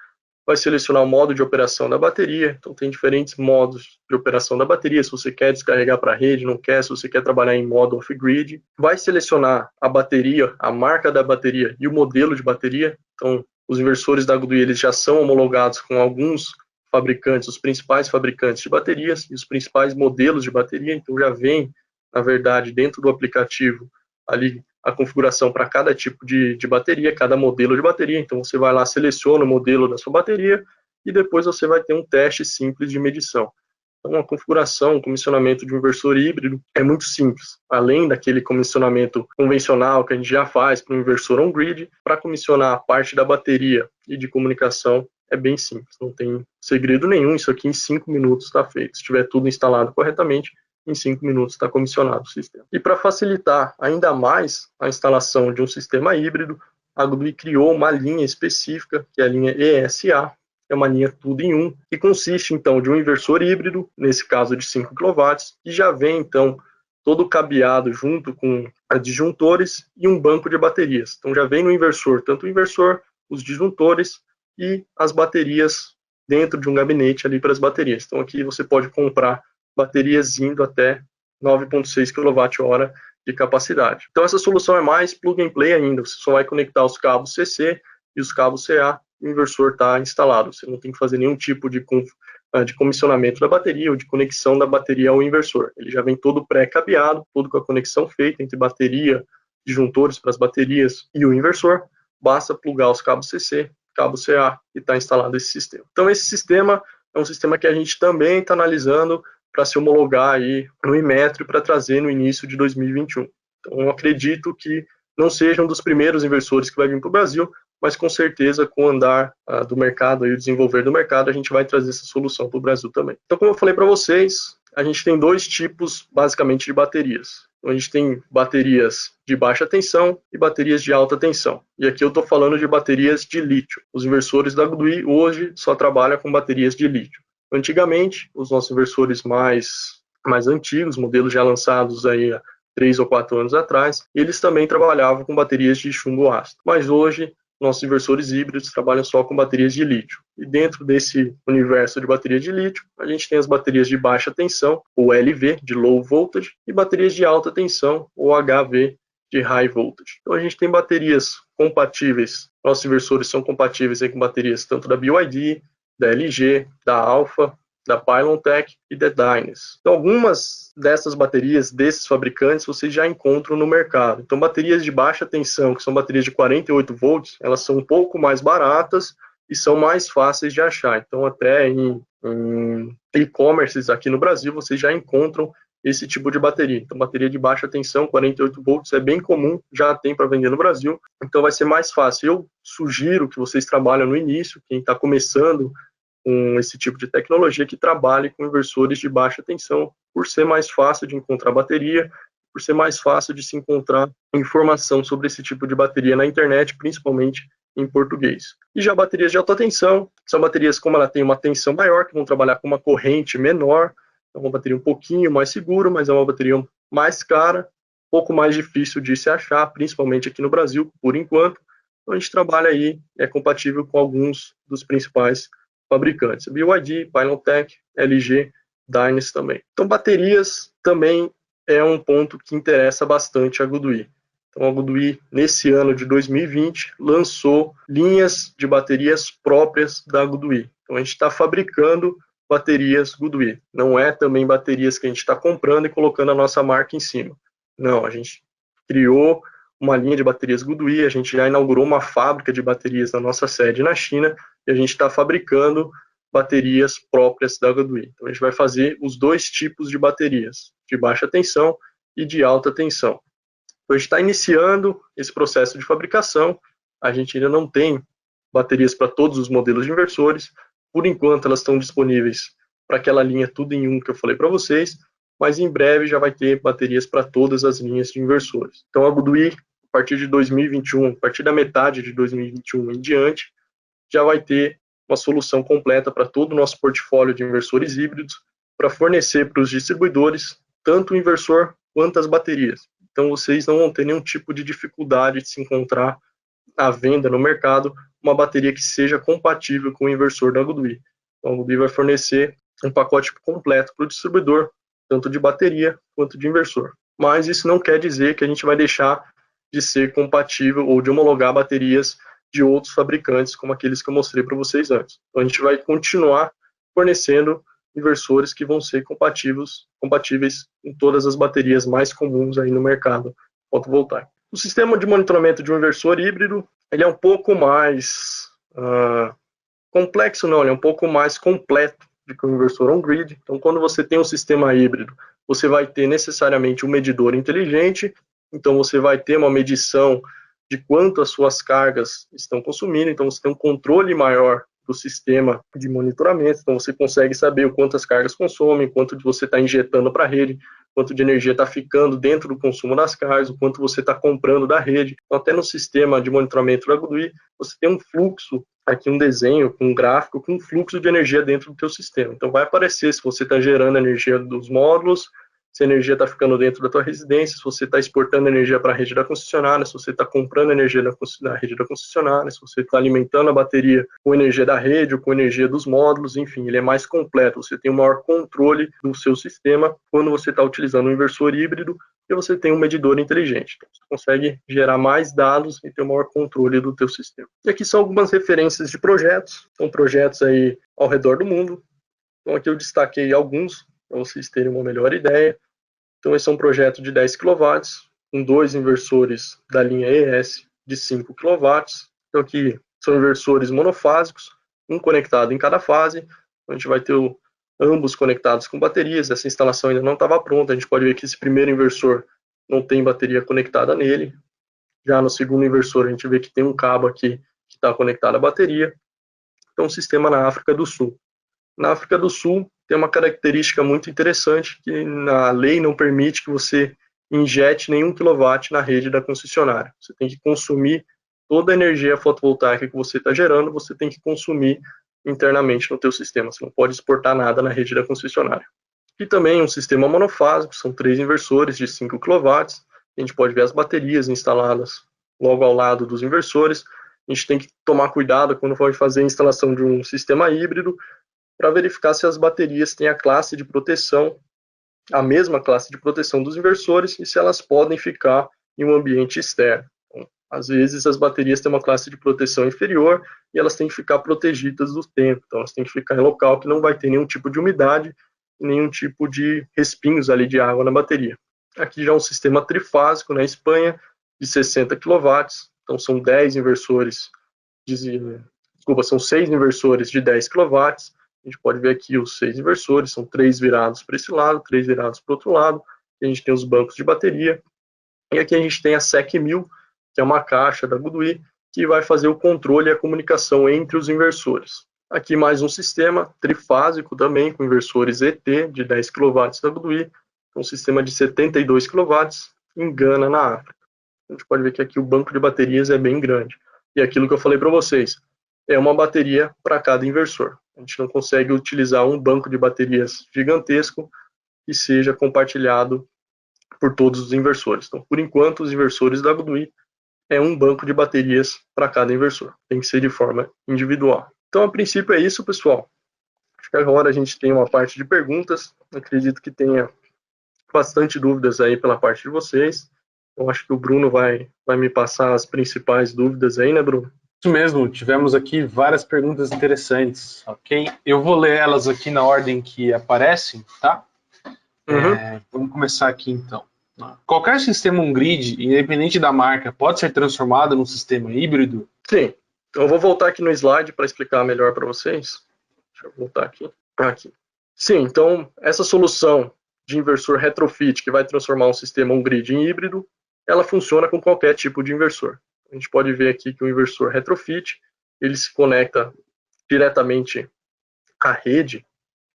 vai selecionar o modo de operação da bateria. Então tem diferentes modos de operação da bateria, se você quer descarregar para a rede, não quer, se você quer trabalhar em modo off-grid. Vai selecionar a bateria, a marca da bateria e o modelo de bateria. Então os inversores da GUI eles já são homologados com alguns fabricantes, os principais fabricantes de baterias e os principais modelos de bateria. Então já vem, na verdade, dentro do aplicativo ali a configuração para cada tipo de bateria, cada modelo de bateria. Então você vai lá, seleciona o modelo da sua bateria e depois você vai ter um teste simples de medição. Então a configuração, o comissionamento de um inversor híbrido é muito simples. Além daquele comissionamento convencional que a gente já faz para um inversor on-grid, para comissionar a parte da bateria e de comunicação é bem simples, não tem segredo nenhum, isso aqui em 5 minutos está feito. Se tiver tudo instalado corretamente, em 5 minutos está comissionado o sistema. E para facilitar ainda mais a instalação de um sistema híbrido, a GUI criou uma linha específica, que é a linha ESA, é uma linha tudo em um, que consiste então de um inversor híbrido, nesse caso de 5 kW, e já vem então todo cabeado junto com disjuntores e um banco de baterias. Então já vem no inversor, tanto o inversor, os disjuntores e as baterias dentro de um gabinete ali para as baterias. Então aqui você pode comprar baterias indo até 9,6 kWh de capacidade. Então essa solução é mais plug and play ainda, você só vai conectar os cabos CC e os cabos CA e o inversor está instalado. Você não tem que fazer nenhum tipo de comissionamento da bateria ou de conexão da bateria ao inversor. Ele já vem todo pré-cabeado, todo com a conexão feita entre bateria, disjuntores para as baterias e o inversor. Basta plugar os cabos CC, cabo CA e está instalado esse sistema. Então esse sistema é um sistema que a gente também está analisando para se homologar aí no Inmetro para trazer no início de 2021. Então eu acredito que não seja um dos primeiros inversores que vai vir para o Brasil, mas com certeza com o andar do mercado e o desenvolver do mercado, a gente vai trazer essa solução para o Brasil também. Então, como eu falei para vocês, a gente tem dois tipos basicamente de baterias. Então, a gente tem baterias de baixa tensão e baterias de alta tensão. E aqui eu estou falando de baterias de lítio. Os inversores da GUI hoje só trabalham com baterias de lítio. Antigamente, os nossos inversores mais antigos, modelos já lançados aí há 3 ou 4 anos atrás, eles também trabalhavam com baterias de chumbo ácido. Mas hoje, nossos inversores híbridos trabalham só com baterias de lítio. E dentro desse universo de bateria de lítio, a gente tem as baterias de baixa tensão, ou LV, de low voltage, e baterias de alta tensão, ou HV, de high voltage. Então a gente tem baterias compatíveis, nossos inversores são compatíveis aí com baterias tanto da BYD, da LG, da Alpha, da Pylontech e da Dynes. Então, algumas dessas baterias, desses fabricantes, vocês já encontram no mercado. Então, baterias de baixa tensão, que são baterias de 48 volts, elas são um pouco mais baratas e são mais fáceis de achar. Então, até em e-commerces aqui no Brasil, vocês já encontram esse tipo de bateria. Então, bateria de baixa tensão, 48 volts, é bem comum, já tem para vender no Brasil. Então, vai ser mais fácil. Eu sugiro que vocês trabalhem no início, quem está começando com esse tipo de tecnologia, que trabalhe com inversores de baixa tensão, por ser mais fácil de encontrar bateria, por ser mais fácil de se encontrar informação sobre esse tipo de bateria na internet, principalmente em português. E já baterias de alta tensão, são baterias como ela tem uma tensão maior, que vão trabalhar com uma corrente menor, é uma bateria um pouquinho mais segura, mas é uma bateria mais cara, um pouco mais difícil de se achar, principalmente aqui no Brasil, por enquanto. Então a gente trabalha aí, é compatível com alguns dos principais fabricantes, BYD, Pylontech, LG, Dynes também. Então, baterias também é um ponto que interessa bastante a GUI. Então, a GUI, nesse ano de 2020, lançou linhas de baterias próprias da GUI. Então, a gente está fabricando baterias GUI. Não é também baterias que a gente está comprando e colocando a nossa marca em cima. Não, a gente criou uma linha de baterias GUI, a gente já inaugurou uma fábrica de baterias na nossa sede na China e a gente está fabricando baterias próprias da GUI. Então a gente vai fazer os dois tipos de baterias, de baixa tensão e de alta tensão. Então a gente está iniciando esse processo de fabricação, a gente ainda não tem baterias para todos os modelos de inversores. Por enquanto, elas estão disponíveis para aquela linha tudo em um que eu falei para vocês, mas em breve já vai ter baterias para todas as linhas de inversores. Então, a GoodWe, a partir de 2021, a partir da metade de 2021 em diante, já vai ter uma solução completa para todo o nosso portfólio de inversores híbridos, para fornecer para os distribuidores tanto o inversor quanto as baterias. Então, vocês não vão ter nenhum tipo de dificuldade de se encontrar à venda no mercado uma bateria que seja compatível com o inversor da GoodWe. Então, a GoodWe vai fornecer um pacote completo para o distribuidor, tanto de bateria quanto de inversor. Mas isso não quer dizer que a gente vai deixar de ser compatível ou de homologar baterias de outros fabricantes, como aqueles que eu mostrei para vocês antes. Então, a gente vai continuar fornecendo inversores que vão ser compatíveis com todas as baterias mais comuns aí no mercado fotovoltaico. O sistema de monitoramento de um inversor híbrido, ele é um pouco mais complexo, não, ele é um pouco mais completo do que um inversor on-grid. Então, quando você tem um sistema híbrido, você vai ter necessariamente um medidor inteligente, então você vai ter uma medição de quanto as suas cargas estão consumindo, então você tem um controle maior do sistema de monitoramento, então você consegue saber o quanto as cargas consomem, quanto você está injetando para a rede, quanto de energia está ficando dentro do consumo das cargas, o quanto você está comprando da rede. Então, até no sistema de monitoramento da GoodWe, você tem um fluxo, aqui um desenho, um gráfico, com um fluxo de energia dentro do teu sistema. Então, vai aparecer se você está gerando energia dos módulos, se a energia está ficando dentro da tua residência, se você está exportando energia para a rede da concessionária, se você está comprando energia da rede da concessionária, se você está alimentando a bateria com energia da rede ou com energia dos módulos, enfim, ele é mais completo, você tem um maior controle do seu sistema quando você está utilizando um inversor híbrido e você tem um medidor inteligente. Então, você consegue gerar mais dados e ter um maior controle do teu sistema. E aqui são algumas referências de projetos, são projetos aí ao redor do mundo. Então aqui eu destaquei alguns para vocês terem uma melhor ideia. Então, esse é um projeto de 10 kW, com 2 inversores da linha ES de 5 kW. Então, aqui são inversores monofásicos, um conectado em cada fase. Então, a gente vai ter ambos conectados com baterias. Essa instalação ainda não estava pronta. A gente pode ver que esse primeiro inversor não tem bateria conectada nele. Já no segundo inversor, a gente vê que tem um cabo aqui que está conectado à bateria. Então, um sistema na África do Sul. Na África do Sul, tem uma característica muito interessante que a lei não permite que você injete nenhum quilowatt na rede da concessionária. Você tem que consumir toda a energia fotovoltaica que você está gerando, você tem que consumir internamente no teu sistema. Você não pode exportar nada na rede da concessionária. E também um sistema monofásico, são 3 inversores de 5 kW. A gente pode ver as baterias instaladas logo ao lado dos inversores. A gente tem que tomar cuidado quando for fazer a instalação de um sistema híbrido, para verificar se as baterias têm a classe de proteção, a mesma classe de proteção dos inversores, e se elas podem ficar em um ambiente externo. Então, às vezes as baterias têm uma classe de proteção inferior e elas têm que ficar protegidas do tempo, então elas têm que ficar em local que não vai ter nenhum tipo de umidade, nenhum tipo de respingos ali de água na bateria. Aqui já é um sistema trifásico na Espanha, de 60 kW, então são 10 inversores, são 6 inversores de 10 kW. A gente pode ver aqui os 6 inversores, são 3 virados para esse lado, 3 virados para o outro lado. A gente tem os bancos de bateria. E aqui a gente tem a SEC 1000, que é uma caixa da GoodWe, que vai fazer o controle e a comunicação entre os inversores. Aqui mais um sistema trifásico também, com inversores ET de 10 kW da GoodWe, um sistema de 72 kW em Gana, na África. A gente pode ver que aqui o banco de baterias é bem grande. E aquilo que eu falei para vocês, é uma bateria para cada inversor. A gente não consegue utilizar um banco de baterias gigantesco que seja compartilhado por todos os inversores. Então, por enquanto, os inversores da GoodWe é um banco de baterias para cada inversor. Tem que ser de forma individual. Então, a princípio é isso, pessoal. Acho que agora a gente tem uma parte de perguntas. Acredito que tenha bastante dúvidas aí pela parte de vocês. Então, acho que o Bruno vai me passar as principais dúvidas aí, né, Bruno? Isso mesmo, tivemos aqui várias perguntas interessantes, ok? Eu vou ler elas aqui na ordem que aparecem, tá? Vamos começar aqui então. Qualquer sistema on-grid, independente da marca, pode ser transformado num sistema híbrido? Sim. Eu vou voltar aqui no slide para explicar melhor para vocês. Deixa eu voltar aqui. Sim, então essa solução de inversor retrofit que vai transformar um sistema on-grid em híbrido, ela funciona com qualquer tipo de inversor. A gente pode ver aqui que o inversor retrofit, ele se conecta diretamente à rede,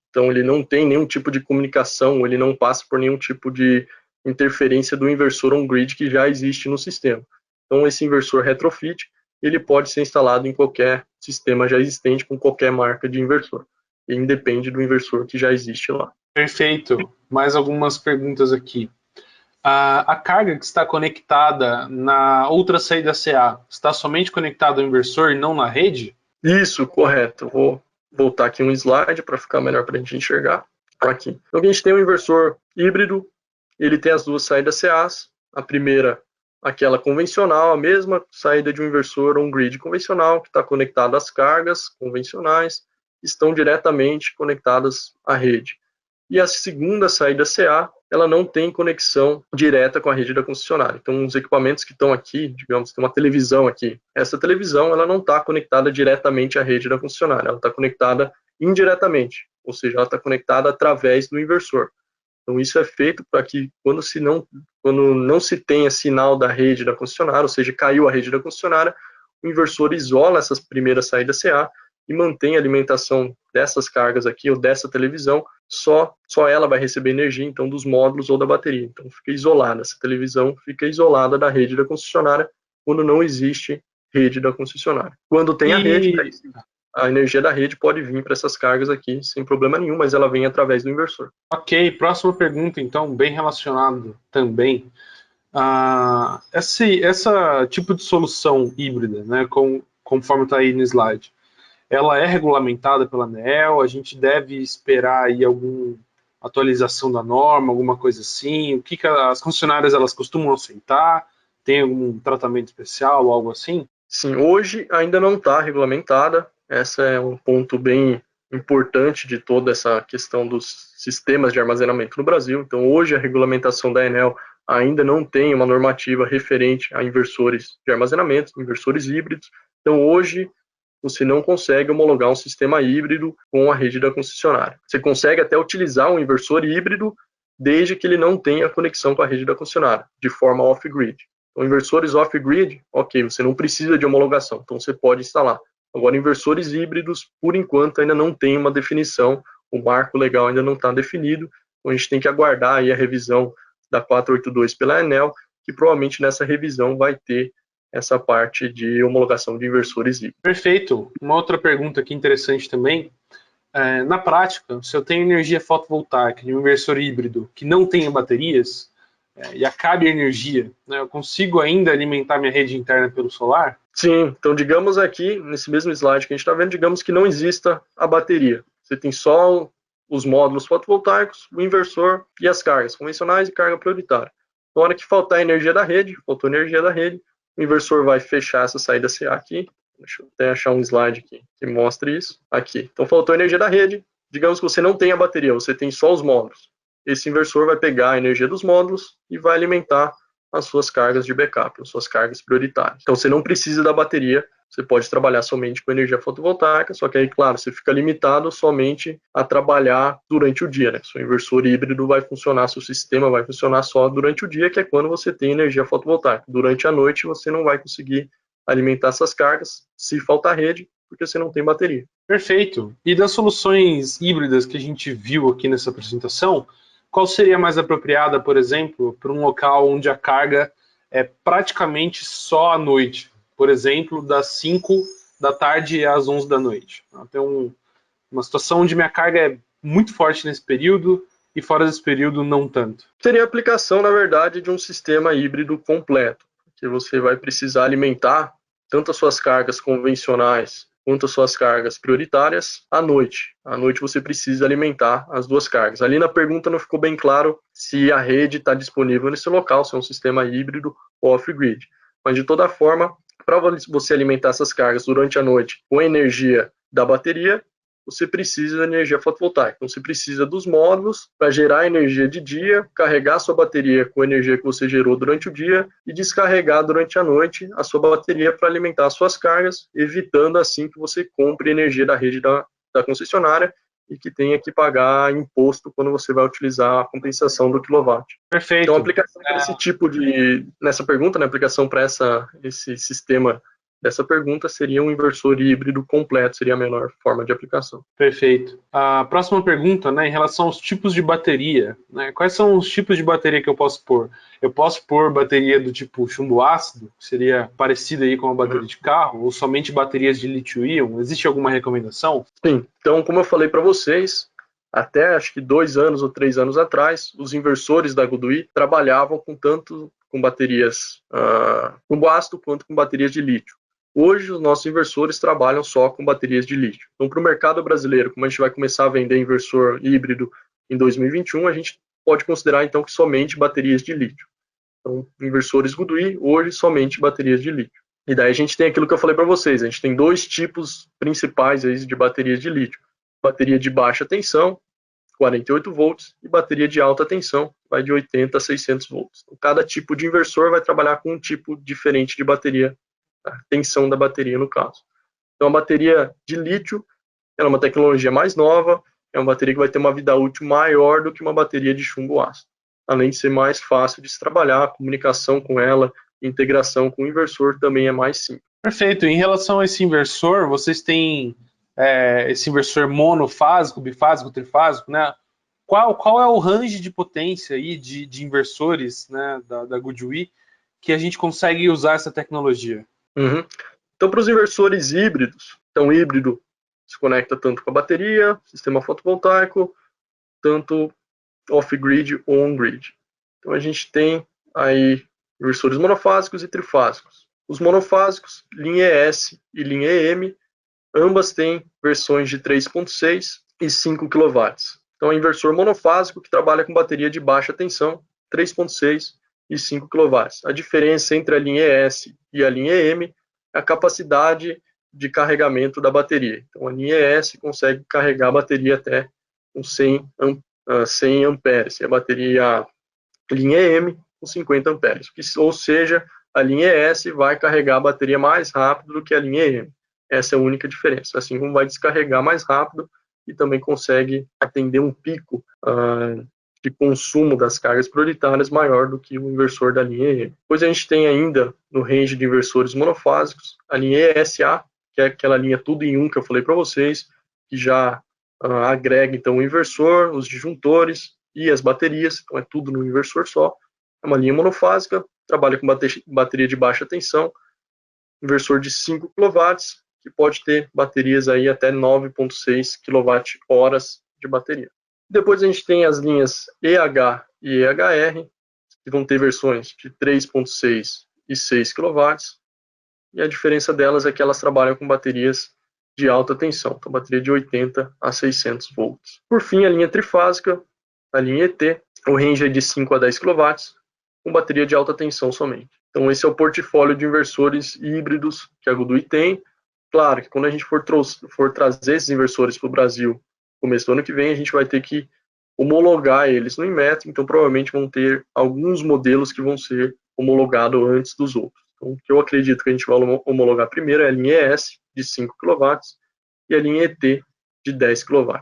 então ele não tem nenhum tipo de comunicação, ele não passa por nenhum tipo de interferência do inversor on-grid que já existe no sistema. Então esse inversor retrofit, ele pode ser instalado em qualquer sistema já existente com qualquer marca de inversor. E independe do inversor que já existe lá. Perfeito. Mais algumas perguntas aqui. A carga que está conectada na outra saída CA está somente conectada ao inversor e não na rede? Isso, correto. Vou voltar aqui um slide para ficar melhor para a gente enxergar. Aqui. Então a gente tem um inversor híbrido, ele tem as duas saídas CAs. A primeira, aquela convencional, a mesma saída de um inversor on-grid convencional, que está conectado às cargas convencionais, estão diretamente conectadas à rede. E a segunda saída CA, ela não tem conexão direta com a rede da concessionária. Então, os equipamentos que estão aqui, digamos, tem uma televisão aqui. Essa televisão, ela não está conectada diretamente à rede da concessionária, ela está conectada indiretamente, ou seja, ela está conectada através do inversor. Então, isso é feito para que, quando não se tenha sinal da rede da concessionária, ou seja, caiu a rede da concessionária, o inversor isola essas primeiras saídas CA e mantém a alimentação dessas cargas aqui, ou dessa televisão, só ela vai receber energia, então, dos módulos ou da bateria. Então, fica isolada, essa televisão fica isolada da rede da concessionária quando não existe rede da concessionária. Quando tem a rede, a energia da rede pode vir para essas cargas aqui sem problema nenhum, mas ela vem através do inversor. Ok, próxima pergunta, então, bem relacionado também. Esse tipo de solução híbrida, né, conforme está aí no slide, ela é regulamentada pela ANEEL? A gente deve esperar aí alguma atualização da norma, alguma coisa assim? O que as concessionárias elas costumam aceitar? Tem algum tratamento especial, algo assim? Sim, hoje ainda não está regulamentada. Esse é um ponto bem importante de toda essa questão dos sistemas de armazenamento no Brasil. Então, hoje a regulamentação da Enel ainda não tem uma normativa referente a inversores de armazenamento, inversores híbridos. Então, hoje você não consegue homologar um sistema híbrido com a rede da concessionária. Você consegue até utilizar um inversor híbrido desde que ele não tenha conexão com a rede da concessionária, de forma off-grid. Então, inversores off-grid, ok, você não precisa de homologação, então você pode instalar. Agora, inversores híbridos, por enquanto, ainda não tem uma definição, o marco legal ainda não está definido, então a gente tem que aguardar aí a revisão da 482 pela Enel, que provavelmente nessa revisão vai ter essa parte de homologação de inversores híbridos. Perfeito. Uma outra pergunta aqui interessante também. Na prática, se eu tenho energia fotovoltaica de um inversor híbrido que não tenha baterias, e acabe a energia, né, eu consigo ainda alimentar minha rede interna pelo solar? Sim, então digamos aqui, nesse mesmo slide que a gente está vendo, digamos que não exista a bateria. Você tem só os módulos fotovoltaicos, o inversor e as cargas convencionais e carga prioritária. Na hora que faltar energia da rede, faltou energia da rede, o inversor vai fechar essa saída CA aqui. Deixa eu até achar um slide aqui que mostre isso. Aqui. Então faltou energia da rede. Digamos que você não tem a bateria, você tem só os módulos. Esse inversor vai pegar a energia dos módulos e vai alimentar as suas cargas de backup, as suas cargas prioritárias. Então você não precisa da bateria, você pode trabalhar somente com energia fotovoltaica, só que aí, claro, você fica limitado somente a trabalhar durante o dia, né? Seu inversor híbrido vai funcionar, seu sistema vai funcionar só durante o dia, que é quando você tem energia fotovoltaica. Durante a noite você não vai conseguir alimentar essas cargas se faltar rede, porque você não tem bateria. Perfeito. E das soluções híbridas que a gente viu aqui nessa apresentação, qual seria mais apropriada, por exemplo, para um local onde a carga é praticamente só à noite? Por exemplo, das 5 da tarde às 11 da noite. Tem uma situação onde minha carga é muito forte nesse período e fora desse período não tanto. Seria a aplicação, na verdade, de um sistema híbrido completo, que você vai precisar alimentar tanto as suas cargas convencionais quanto as suas cargas prioritárias à noite. À noite você precisa alimentar as duas cargas. Ali na pergunta não ficou bem claro se a rede está disponível nesse local, se é um sistema híbrido ou off-grid. Mas de toda forma, para você alimentar essas cargas durante a noite com a energia da bateria, você precisa da energia fotovoltaica. Então, você precisa dos módulos para gerar energia de dia, carregar a sua bateria com a energia que você gerou durante o dia e descarregar durante a noite a sua bateria para alimentar as suas cargas, evitando assim que você compre energia da rede da concessionária e que tenha que pagar imposto quando você vai utilizar a compensação do quilowatt. Perfeito. Então, a aplicação para esse tipo de... Nessa pergunta, né, a aplicação para esse sistema dessa pergunta, seria um inversor híbrido completo, seria a melhor forma de aplicação. Perfeito. A próxima pergunta, né, em relação aos tipos de bateria, né, quais são os tipos de bateria que eu posso pôr? Eu posso pôr bateria do tipo chumbo ácido, que seria parecida aí com a bateria de carro, ou somente baterias de lítio-íon? Existe alguma recomendação? Sim, então, como eu falei para vocês, até acho que 2 anos ou 3 anos atrás, os inversores da GoodWe trabalhavam tanto com baterias chumbo ácido quanto com baterias de lítio. Hoje, os nossos inversores trabalham só com baterias de lítio. Então, para o mercado brasileiro, como a gente vai começar a vender inversor híbrido em 2021, a gente pode considerar, então, que somente baterias de lítio. Então, inversores GoodWe, hoje, somente baterias de lítio. E daí a gente tem aquilo que eu falei para vocês, a gente tem 2 tipos principais aí de baterias de lítio. Bateria de baixa tensão, 48 volts, e bateria de alta tensão, vai de 80 a 600 volts. Então, cada tipo de inversor vai trabalhar com um tipo diferente de bateria, a tensão da bateria no caso. Então a bateria de lítio é uma tecnologia mais nova, é uma bateria que vai ter uma vida útil maior do que uma bateria de chumbo ácido. Além de ser mais fácil de se trabalhar, a comunicação com ela, integração com o inversor também é mais simples. Perfeito. Em relação a esse inversor, vocês têm esse inversor monofásico, bifásico, trifásico, né? Qual é o range de potência aí de inversores, né, da GoodWe que a gente consegue usar essa tecnologia? Uhum. Então, para os inversores híbridos, então híbrido se conecta tanto com a bateria, sistema fotovoltaico, tanto off-grid ou on-grid. Então, a gente tem aí inversores monofásicos e trifásicos. Os monofásicos, linha ES e linha EM, ambas têm versões de 3.6 e 5 kW. Então, é um inversor monofásico que trabalha com bateria de baixa tensão, 3.6 e 5 kW. A diferença entre a linha ES e a linha EM é a capacidade de carregamento da bateria. Então, a linha ES consegue carregar a bateria até com 100 amperes, e a bateria linha EM com 50 amperes. Ou seja, a linha ES vai carregar a bateria mais rápido do que a linha EM. Essa é a única diferença. Assim como vai descarregar mais rápido e também consegue atender um pico de consumo das cargas prioritárias maior do que o inversor da linha EM. Depois a gente tem ainda no range de inversores monofásicos a linha ESA, que é aquela linha tudo em um que eu falei para vocês, que já agrega então o inversor, os disjuntores e as baterias, então é tudo no inversor só. É uma linha monofásica, trabalha com bateria de baixa tensão, inversor de 5 kW, que pode ter baterias aí até 9.6 kWh de bateria. Depois a gente tem as linhas EH e EHR, que vão ter versões de 3.6 e 6 kW, e a diferença delas é que elas trabalham com baterias de alta tensão, então bateria de 80 a 600 volts. Por fim, a linha trifásica, a linha ET, o range é de 5 a 10 kW, com bateria de alta tensão somente. Então esse é o portfólio de inversores híbridos que a GoodWe tem. Claro que quando a gente for trazer esses inversores para o Brasil, no começo do ano que vem, a gente vai ter que homologar eles no Inmetro, então provavelmente vão ter alguns modelos que vão ser homologados antes dos outros. Então, o que eu acredito que a gente vai homologar primeiro é a linha ES, de 5 kW, e a linha ET, de 10 kW.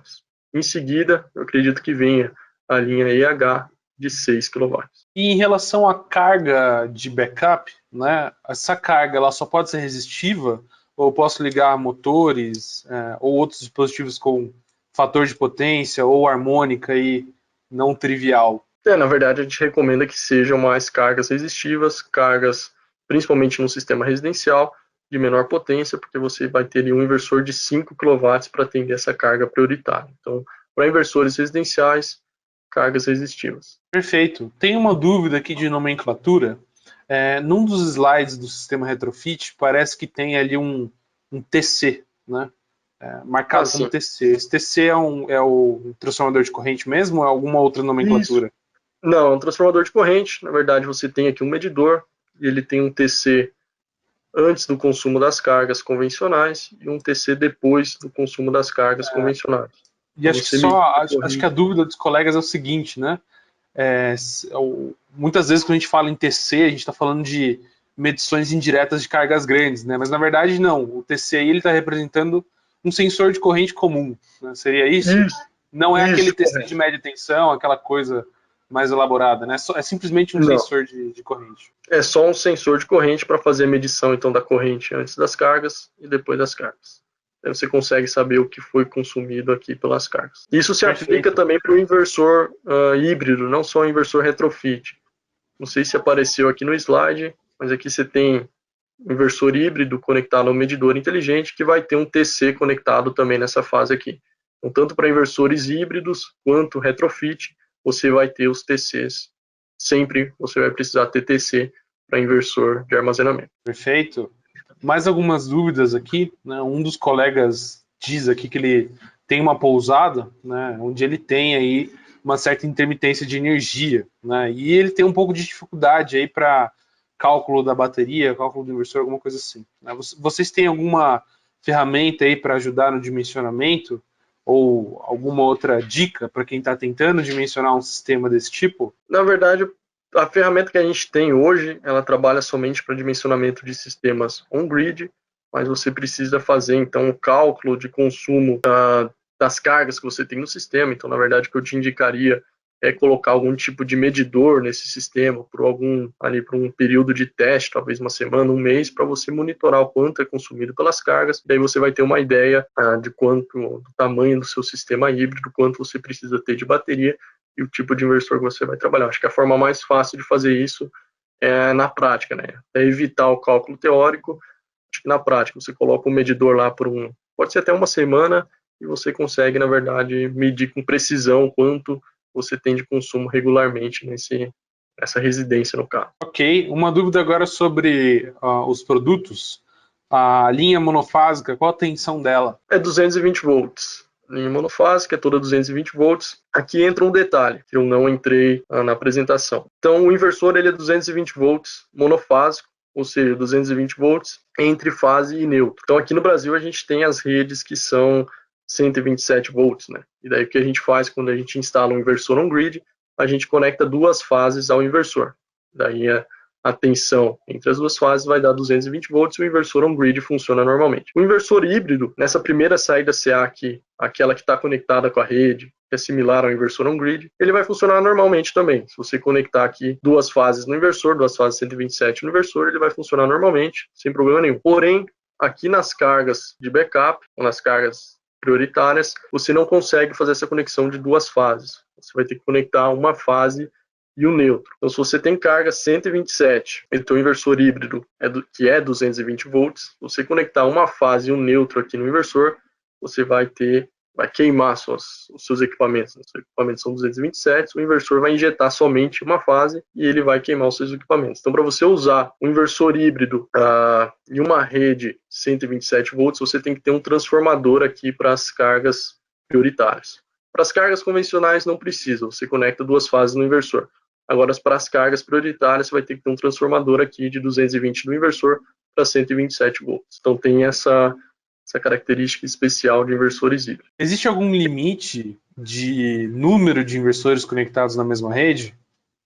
Em seguida, eu acredito que venha a linha EH, de 6 kW. E em relação à carga de backup, né, essa carga ela só pode ser resistiva, ou eu posso ligar motores ou outros dispositivos com fator de potência ou harmônica e não trivial? Na verdade, a gente recomenda que sejam mais cargas resistivas, cargas principalmente no sistema residencial, de menor potência, porque você vai ter um inversor de 5 kW para atender essa carga prioritária. Então, para inversores residenciais, cargas resistivas. Perfeito. Tem uma dúvida aqui de nomenclatura. Num dos slides do sistema retrofit, parece que tem ali um TC, né? Marcado como TC. Esse TC é o transformador de corrente mesmo ou é alguma outra nomenclatura? Isso. Não, é um transformador de corrente. Na verdade, você tem aqui um medidor, e ele tem um TC antes do consumo das cargas convencionais e um TC depois do consumo das cargas convencionais. E acho que a dúvida dos colegas é o seguinte, né? Muitas vezes quando a gente fala em TC, a gente está falando de medições indiretas de cargas grandes, né? Mas na verdade não. O TC aí está representando um sensor de corrente comum, né? Seria isso? Não é aquele TC de média tensão, aquela coisa mais elaborada, né? É simplesmente um Não. sensor de corrente. É só um sensor de corrente para fazer a medição então da corrente antes das cargas e depois das cargas. Aí você consegue saber o que foi consumido aqui pelas cargas. Isso se aplica também para o inversor híbrido, não só o inversor retrofit. Não sei se apareceu aqui no slide, mas aqui você tem um inversor híbrido conectado ao medidor inteligente que vai ter um TC conectado também nessa fase aqui. Então, tanto para inversores híbridos quanto retrofit, você vai ter os TCs. Sempre você vai precisar ter TC para inversor de armazenamento. Perfeito. Mais algumas dúvidas aqui, né? Um dos colegas diz aqui que ele tem uma pousada, né, onde ele tem aí uma certa intermitência de energia, né? E ele tem um pouco de dificuldade aí para cálculo da bateria, cálculo do inversor, alguma coisa assim, né? Vocês têm alguma ferramenta aí para ajudar no dimensionamento? Ou alguma outra dica para quem está tentando dimensionar um sistema desse tipo? Na verdade, a ferramenta que a gente tem hoje, ela trabalha somente para dimensionamento de sistemas on-grid, mas você precisa fazer, então, o cálculo de consumo das cargas que você tem no sistema. Então, na verdade, o que eu te indicaria é colocar algum tipo de medidor nesse sistema por um período de teste, talvez uma semana, um mês, para você monitorar o quanto é consumido pelas cargas. Daí você vai ter uma ideia do tamanho do seu sistema híbrido, quanto você precisa ter de bateria e o tipo de inversor que você vai trabalhar. Acho que a forma mais fácil de fazer isso é na prática, né? É evitar o cálculo teórico. Acho que na prática você coloca um medidor lá pode ser até uma semana, e você consegue, na verdade, medir com precisão quanto você tem de consumo regularmente nessa residência no carro. Ok, uma dúvida agora sobre os produtos. A linha monofásica, qual a tensão dela? É 220 volts. Linha monofásica é toda 220 volts. Aqui entra um detalhe que eu não entrei na apresentação. Então, o inversor ele é 220 volts monofásico, ou seja, 220 volts entre fase e neutro. Então, aqui no Brasil, a gente tem as redes que são 127 volts, né? E daí o que a gente faz quando a gente instala um inversor on-grid, a gente conecta duas fases ao inversor. Daí a tensão entre as duas fases vai dar 220 volts e o inversor on-grid funciona normalmente. O inversor híbrido, nessa primeira saída CA aqui, aquela que está conectada com a rede, que é similar ao inversor on-grid, ele vai funcionar normalmente também. Se você conectar aqui duas fases no inversor, duas fases 127 no inversor, ele vai funcionar normalmente, sem problema nenhum. Porém, aqui nas cargas de backup, ou nas cargas prioritárias, você não consegue fazer essa conexão de duas fases. Você vai ter que conectar uma fase e o neutro. Então, se você tem carga 127 e o teu inversor híbrido que é 220 volts, você conectar uma fase e um neutro aqui no inversor, você vai queimar os seus equipamentos. Os seus equipamentos são 227, o inversor vai injetar somente uma fase e ele vai queimar os seus equipamentos. Então, para você usar um inversor híbrido em uma rede 127 volts, você tem que ter um transformador aqui para as cargas prioritárias. Para as cargas convencionais não precisa, você conecta duas fases no inversor. Agora, para as cargas prioritárias, você vai ter que ter um transformador aqui de 220 do inversor para 127 volts. Então, tem essa característica especial de inversores híbridos. Existe algum limite de número de inversores conectados na mesma rede?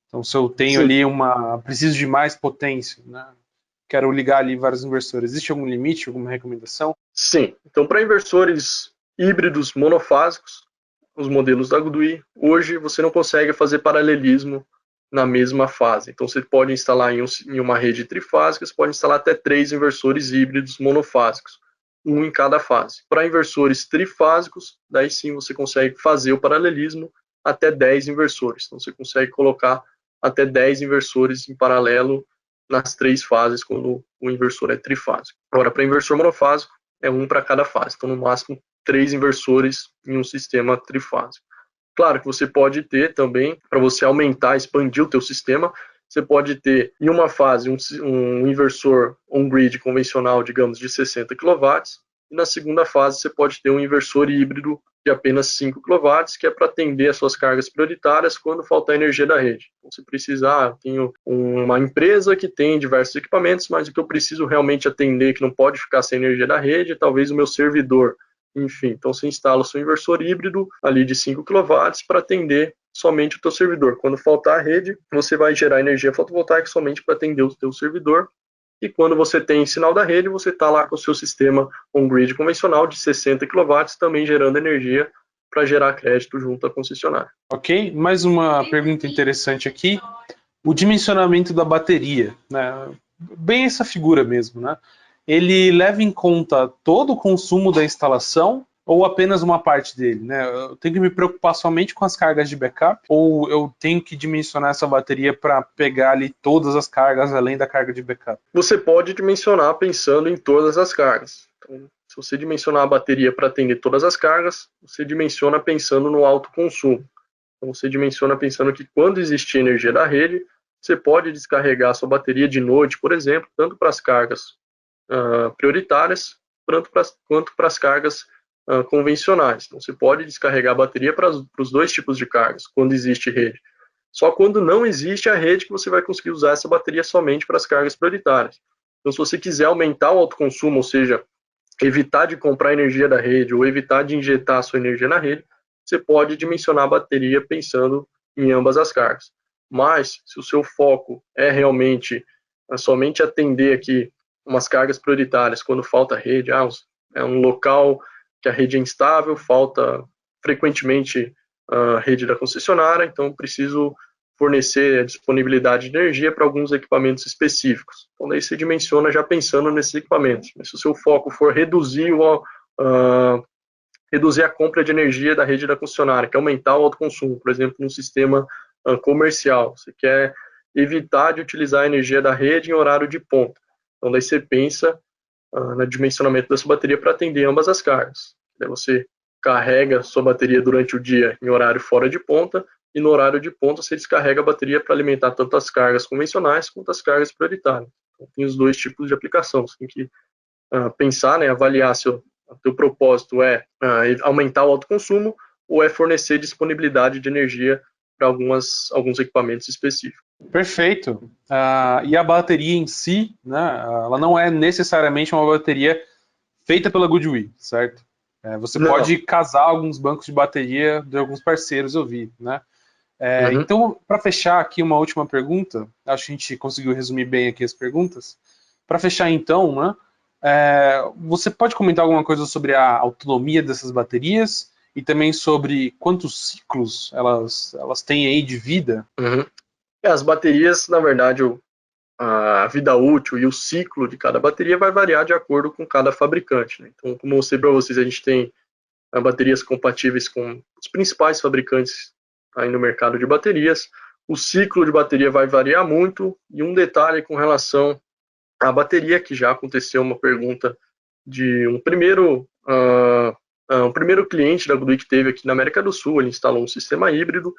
Então, se eu tenho ali preciso de mais potência, né? Quero ligar ali vários inversores, existe algum limite, alguma recomendação? Sim. Então, para inversores híbridos monofásicos, os modelos da GDUI, hoje você não consegue fazer paralelismo na mesma fase. Então, você pode instalar em uma rede trifásica, você pode instalar até 3 inversores híbridos monofásicos, um em cada fase. Para inversores trifásicos, daí sim você consegue fazer o paralelismo até 10 inversores. Então, você consegue colocar até 10 inversores em paralelo nas 3 fases, quando o inversor é trifásico. Agora, para inversor monofásico, é um para cada fase. Então, no máximo, 3 inversores em um sistema trifásico. Claro que você pode ter também, para você aumentar, expandir o teu sistema, você pode ter em uma fase um inversor on-grid convencional, digamos, de 60 kW, e na segunda fase você pode ter um inversor híbrido de apenas 5 kW, que é para atender as suas cargas prioritárias quando faltar energia da rede. Então, se precisar, eu tenho uma empresa que tem diversos equipamentos, mas o que eu preciso realmente atender, que não pode ficar sem energia da rede, é talvez o meu servidor. Enfim, então você instala o seu inversor híbrido ali de 5 kW para atender somente o teu servidor. Quando faltar a rede, você vai gerar energia fotovoltaica somente para atender o teu servidor. E quando você tem sinal da rede, você está lá com o seu sistema on-grid convencional de 60 kW, também gerando energia para gerar crédito junto à concessionária. Ok, mais uma pergunta interessante aqui. O dimensionamento da bateria, né? Bem essa figura mesmo, né? Ele leva em conta todo o consumo da instalação ou apenas uma parte dele, né? Eu tenho que me preocupar somente com as cargas de backup ou eu tenho que dimensionar essa bateria para pegar ali todas as cargas além da carga de backup? Você pode dimensionar pensando em todas as cargas. Então, se você dimensionar a bateria para atender todas as cargas, você dimensiona pensando no alto consumo. Então, você dimensiona pensando que quando existir energia da rede, você pode descarregar a sua bateria de noite, por exemplo, tanto para as cargas prioritárias quanto para as cargas convencionais. Então, você pode descarregar a bateria para os dois tipos de cargas, quando existe rede. Só quando não existe a rede que você vai conseguir usar essa bateria somente para as cargas prioritárias. Então, se você quiser aumentar o autoconsumo, ou seja, evitar de comprar energia da rede ou evitar de injetar a sua energia na rede, você pode dimensionar a bateria pensando em ambas as cargas. Mas, se o seu foco é realmente somente atender aqui umas cargas prioritárias quando falta rede, é um local que a rede é instável, falta frequentemente a rede da concessionária, então preciso fornecer a disponibilidade de energia para alguns equipamentos específicos. Então daí você dimensiona já pensando nesses equipamentos. Mas se o seu foco for reduzir a compra de energia da rede da concessionária, que é aumentar o autoconsumo, por exemplo, no sistema comercial, você quer evitar de utilizar a energia da rede em horário de ponta. Então daí você pensa no dimensionamento da sua bateria para atender ambas as cargas. Daí você carrega sua bateria durante o dia em horário fora de ponta e no horário de ponta você descarrega a bateria para alimentar tanto as cargas convencionais quanto as cargas prioritárias. Então, tem os dois tipos de aplicação. Você tem que pensar, né, avaliar se o teu propósito é aumentar o autoconsumo ou é fornecer disponibilidade de energia para alguns equipamentos específicos. Perfeito. E a bateria em si, né, ela não é necessariamente uma bateria feita pela Goodwill, certo? Você Não. pode casar alguns bancos de bateria de alguns parceiros, eu vi, né? Então, para fechar aqui uma última pergunta, acho que a gente conseguiu resumir bem aqui as perguntas. Para fechar então, né, você pode comentar alguma coisa sobre a autonomia dessas baterias e também sobre quantos ciclos elas têm aí de vida? As baterias, na verdade, a vida útil e o ciclo de cada bateria vai variar de acordo com cada fabricante, né? Então, como eu mostrei para vocês, a gente tem baterias compatíveis com os principais fabricantes aí no mercado de baterias. O ciclo de bateria vai variar muito. E um detalhe com relação à bateria, que já aconteceu uma pergunta de um primeiro cliente da Goodwill que teve aqui na América do Sul. Ele instalou um sistema híbrido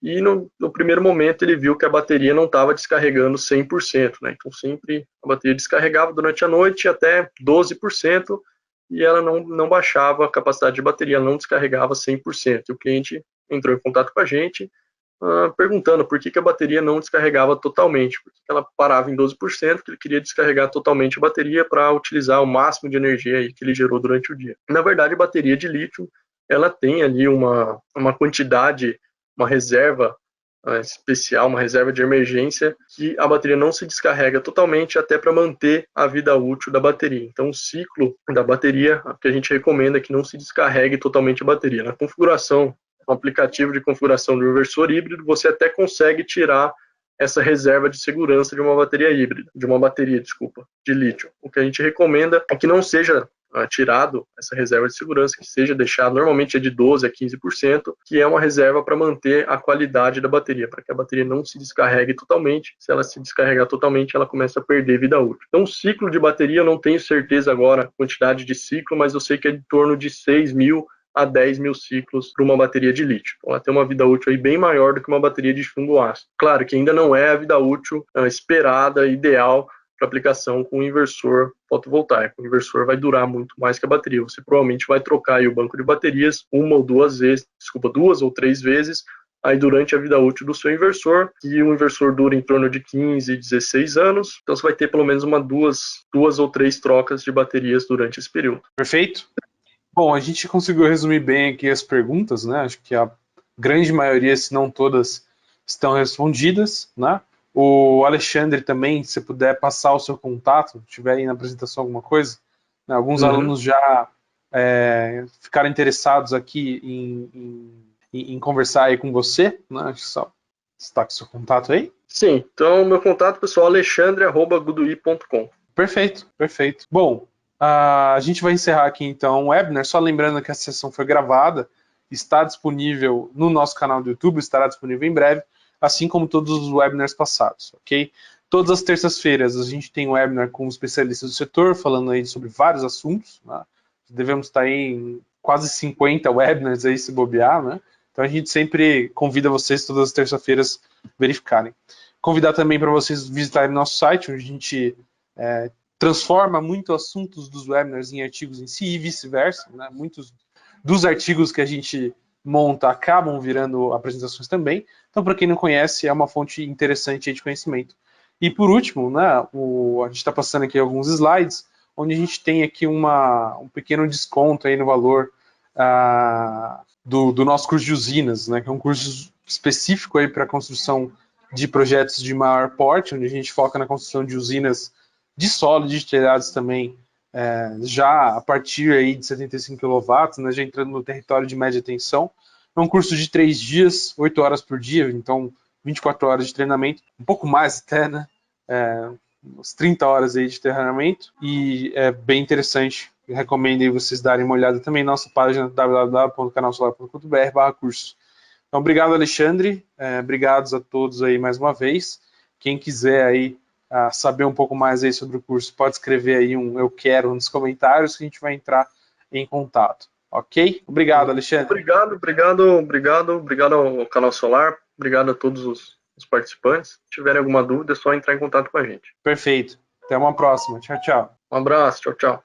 e no primeiro momento ele viu que a bateria não estava descarregando 100%, né? Então sempre a bateria descarregava durante a noite até 12%, e ela não baixava a capacidade de bateria, ela não descarregava 100%. E o cliente entrou em contato com a gente perguntando por que a bateria não descarregava totalmente, por que ela parava em 12%, porque ele queria descarregar totalmente a bateria para utilizar o máximo de energia aí que ele gerou durante o dia. Na verdade, a bateria de lítio, ela tem ali uma quantidade, uma reserva especial, uma reserva de emergência, que a bateria não se descarrega totalmente até para manter a vida útil da bateria. Então, o ciclo da bateria, que a gente recomenda é que não se descarregue totalmente a bateria. Na configuração, no aplicativo de configuração do inversor híbrido, você até consegue tirar essa reserva de segurança de uma bateria híbrida, de lítio. O que a gente recomenda é que não seja tirado essa reserva de segurança, que seja deixado, normalmente é de 12% a 15%, que é uma reserva para manter a qualidade da bateria, para que a bateria não se descarregue totalmente. Se ela se descarregar totalmente, ela começa a perder vida útil. Então, o ciclo de bateria, eu não tenho certeza agora a quantidade de ciclo, mas eu sei que é de torno de 6.000 a 10.000 ciclos para uma bateria de lítio. Então, ela tem uma vida útil aí bem maior do que uma bateria de chumbo ácido. Claro que ainda não é a vida útil esperada, ideal, para aplicação com inversor fotovoltaico. O inversor vai durar muito mais que a bateria. Você provavelmente vai trocar aí o banco de baterias duas ou três vezes, aí durante a vida útil do seu inversor, e o inversor dura em torno de 15, 16 anos, então você vai ter pelo menos duas ou três trocas de baterias durante esse período. Perfeito. Bom, a gente conseguiu resumir bem aqui as perguntas, né? Acho que a grande maioria, se não todas, estão respondidas, né? O Alexandre também, se puder passar o seu contato, se tiver aí na apresentação alguma coisa, né? Alguns alunos já ficaram interessados aqui em conversar aí com você, né? Só está com o seu contato aí? Sim, então meu contato pessoal é alexandre@goodui.com. Perfeito, perfeito. Bom, a gente vai encerrar aqui então o webinar, só lembrando que a sessão foi gravada, está disponível no nosso canal do YouTube, estará disponível em breve, assim como todos os webinars passados, ok? Todas as terças-feiras a gente tem um webinar com especialistas do setor, falando aí sobre vários assuntos, né? Devemos estar aí em quase 50 webinars aí se bobear, né? Então a gente sempre convida vocês todas as terças-feiras verificarem. Convidar também para vocês visitarem nosso site, onde a gente transforma muito assuntos dos webinars em artigos em si e vice-versa, né? Muitos dos artigos que a gente monta acabam virando apresentações também. Então, para quem não conhece, é uma fonte interessante de conhecimento. E por último, né, a gente está passando aqui alguns slides, onde a gente tem aqui um pequeno desconto aí no valor do nosso curso de usinas, né, que é um curso específico aí para a construção de projetos de maior porte, onde a gente foca na construção de usinas de solo, de telhados também, já a partir aí de 75 kW, né, já entrando no território de média tensão. É um curso de 3 dias, 8 horas por dia, então 24 horas de treinamento, um pouco mais até, né? Umas 30 horas aí de treinamento, e é bem interessante. Eu recomendo aí vocês darem uma olhada também na nossa página www.canalsolar.com.br/cursos. Então, obrigado, Alexandre. Obrigados a todos aí mais uma vez. Quem quiser aí saber um pouco mais aí sobre o curso, pode escrever aí um eu quero nos comentários que a gente vai entrar em contato. Ok? Obrigado, Alexandre. Obrigado ao Canal Solar, obrigado a todos os participantes. Se tiverem alguma dúvida, é só entrar em contato com a gente. Perfeito. Até uma próxima. Tchau, tchau. Um abraço, tchau, tchau.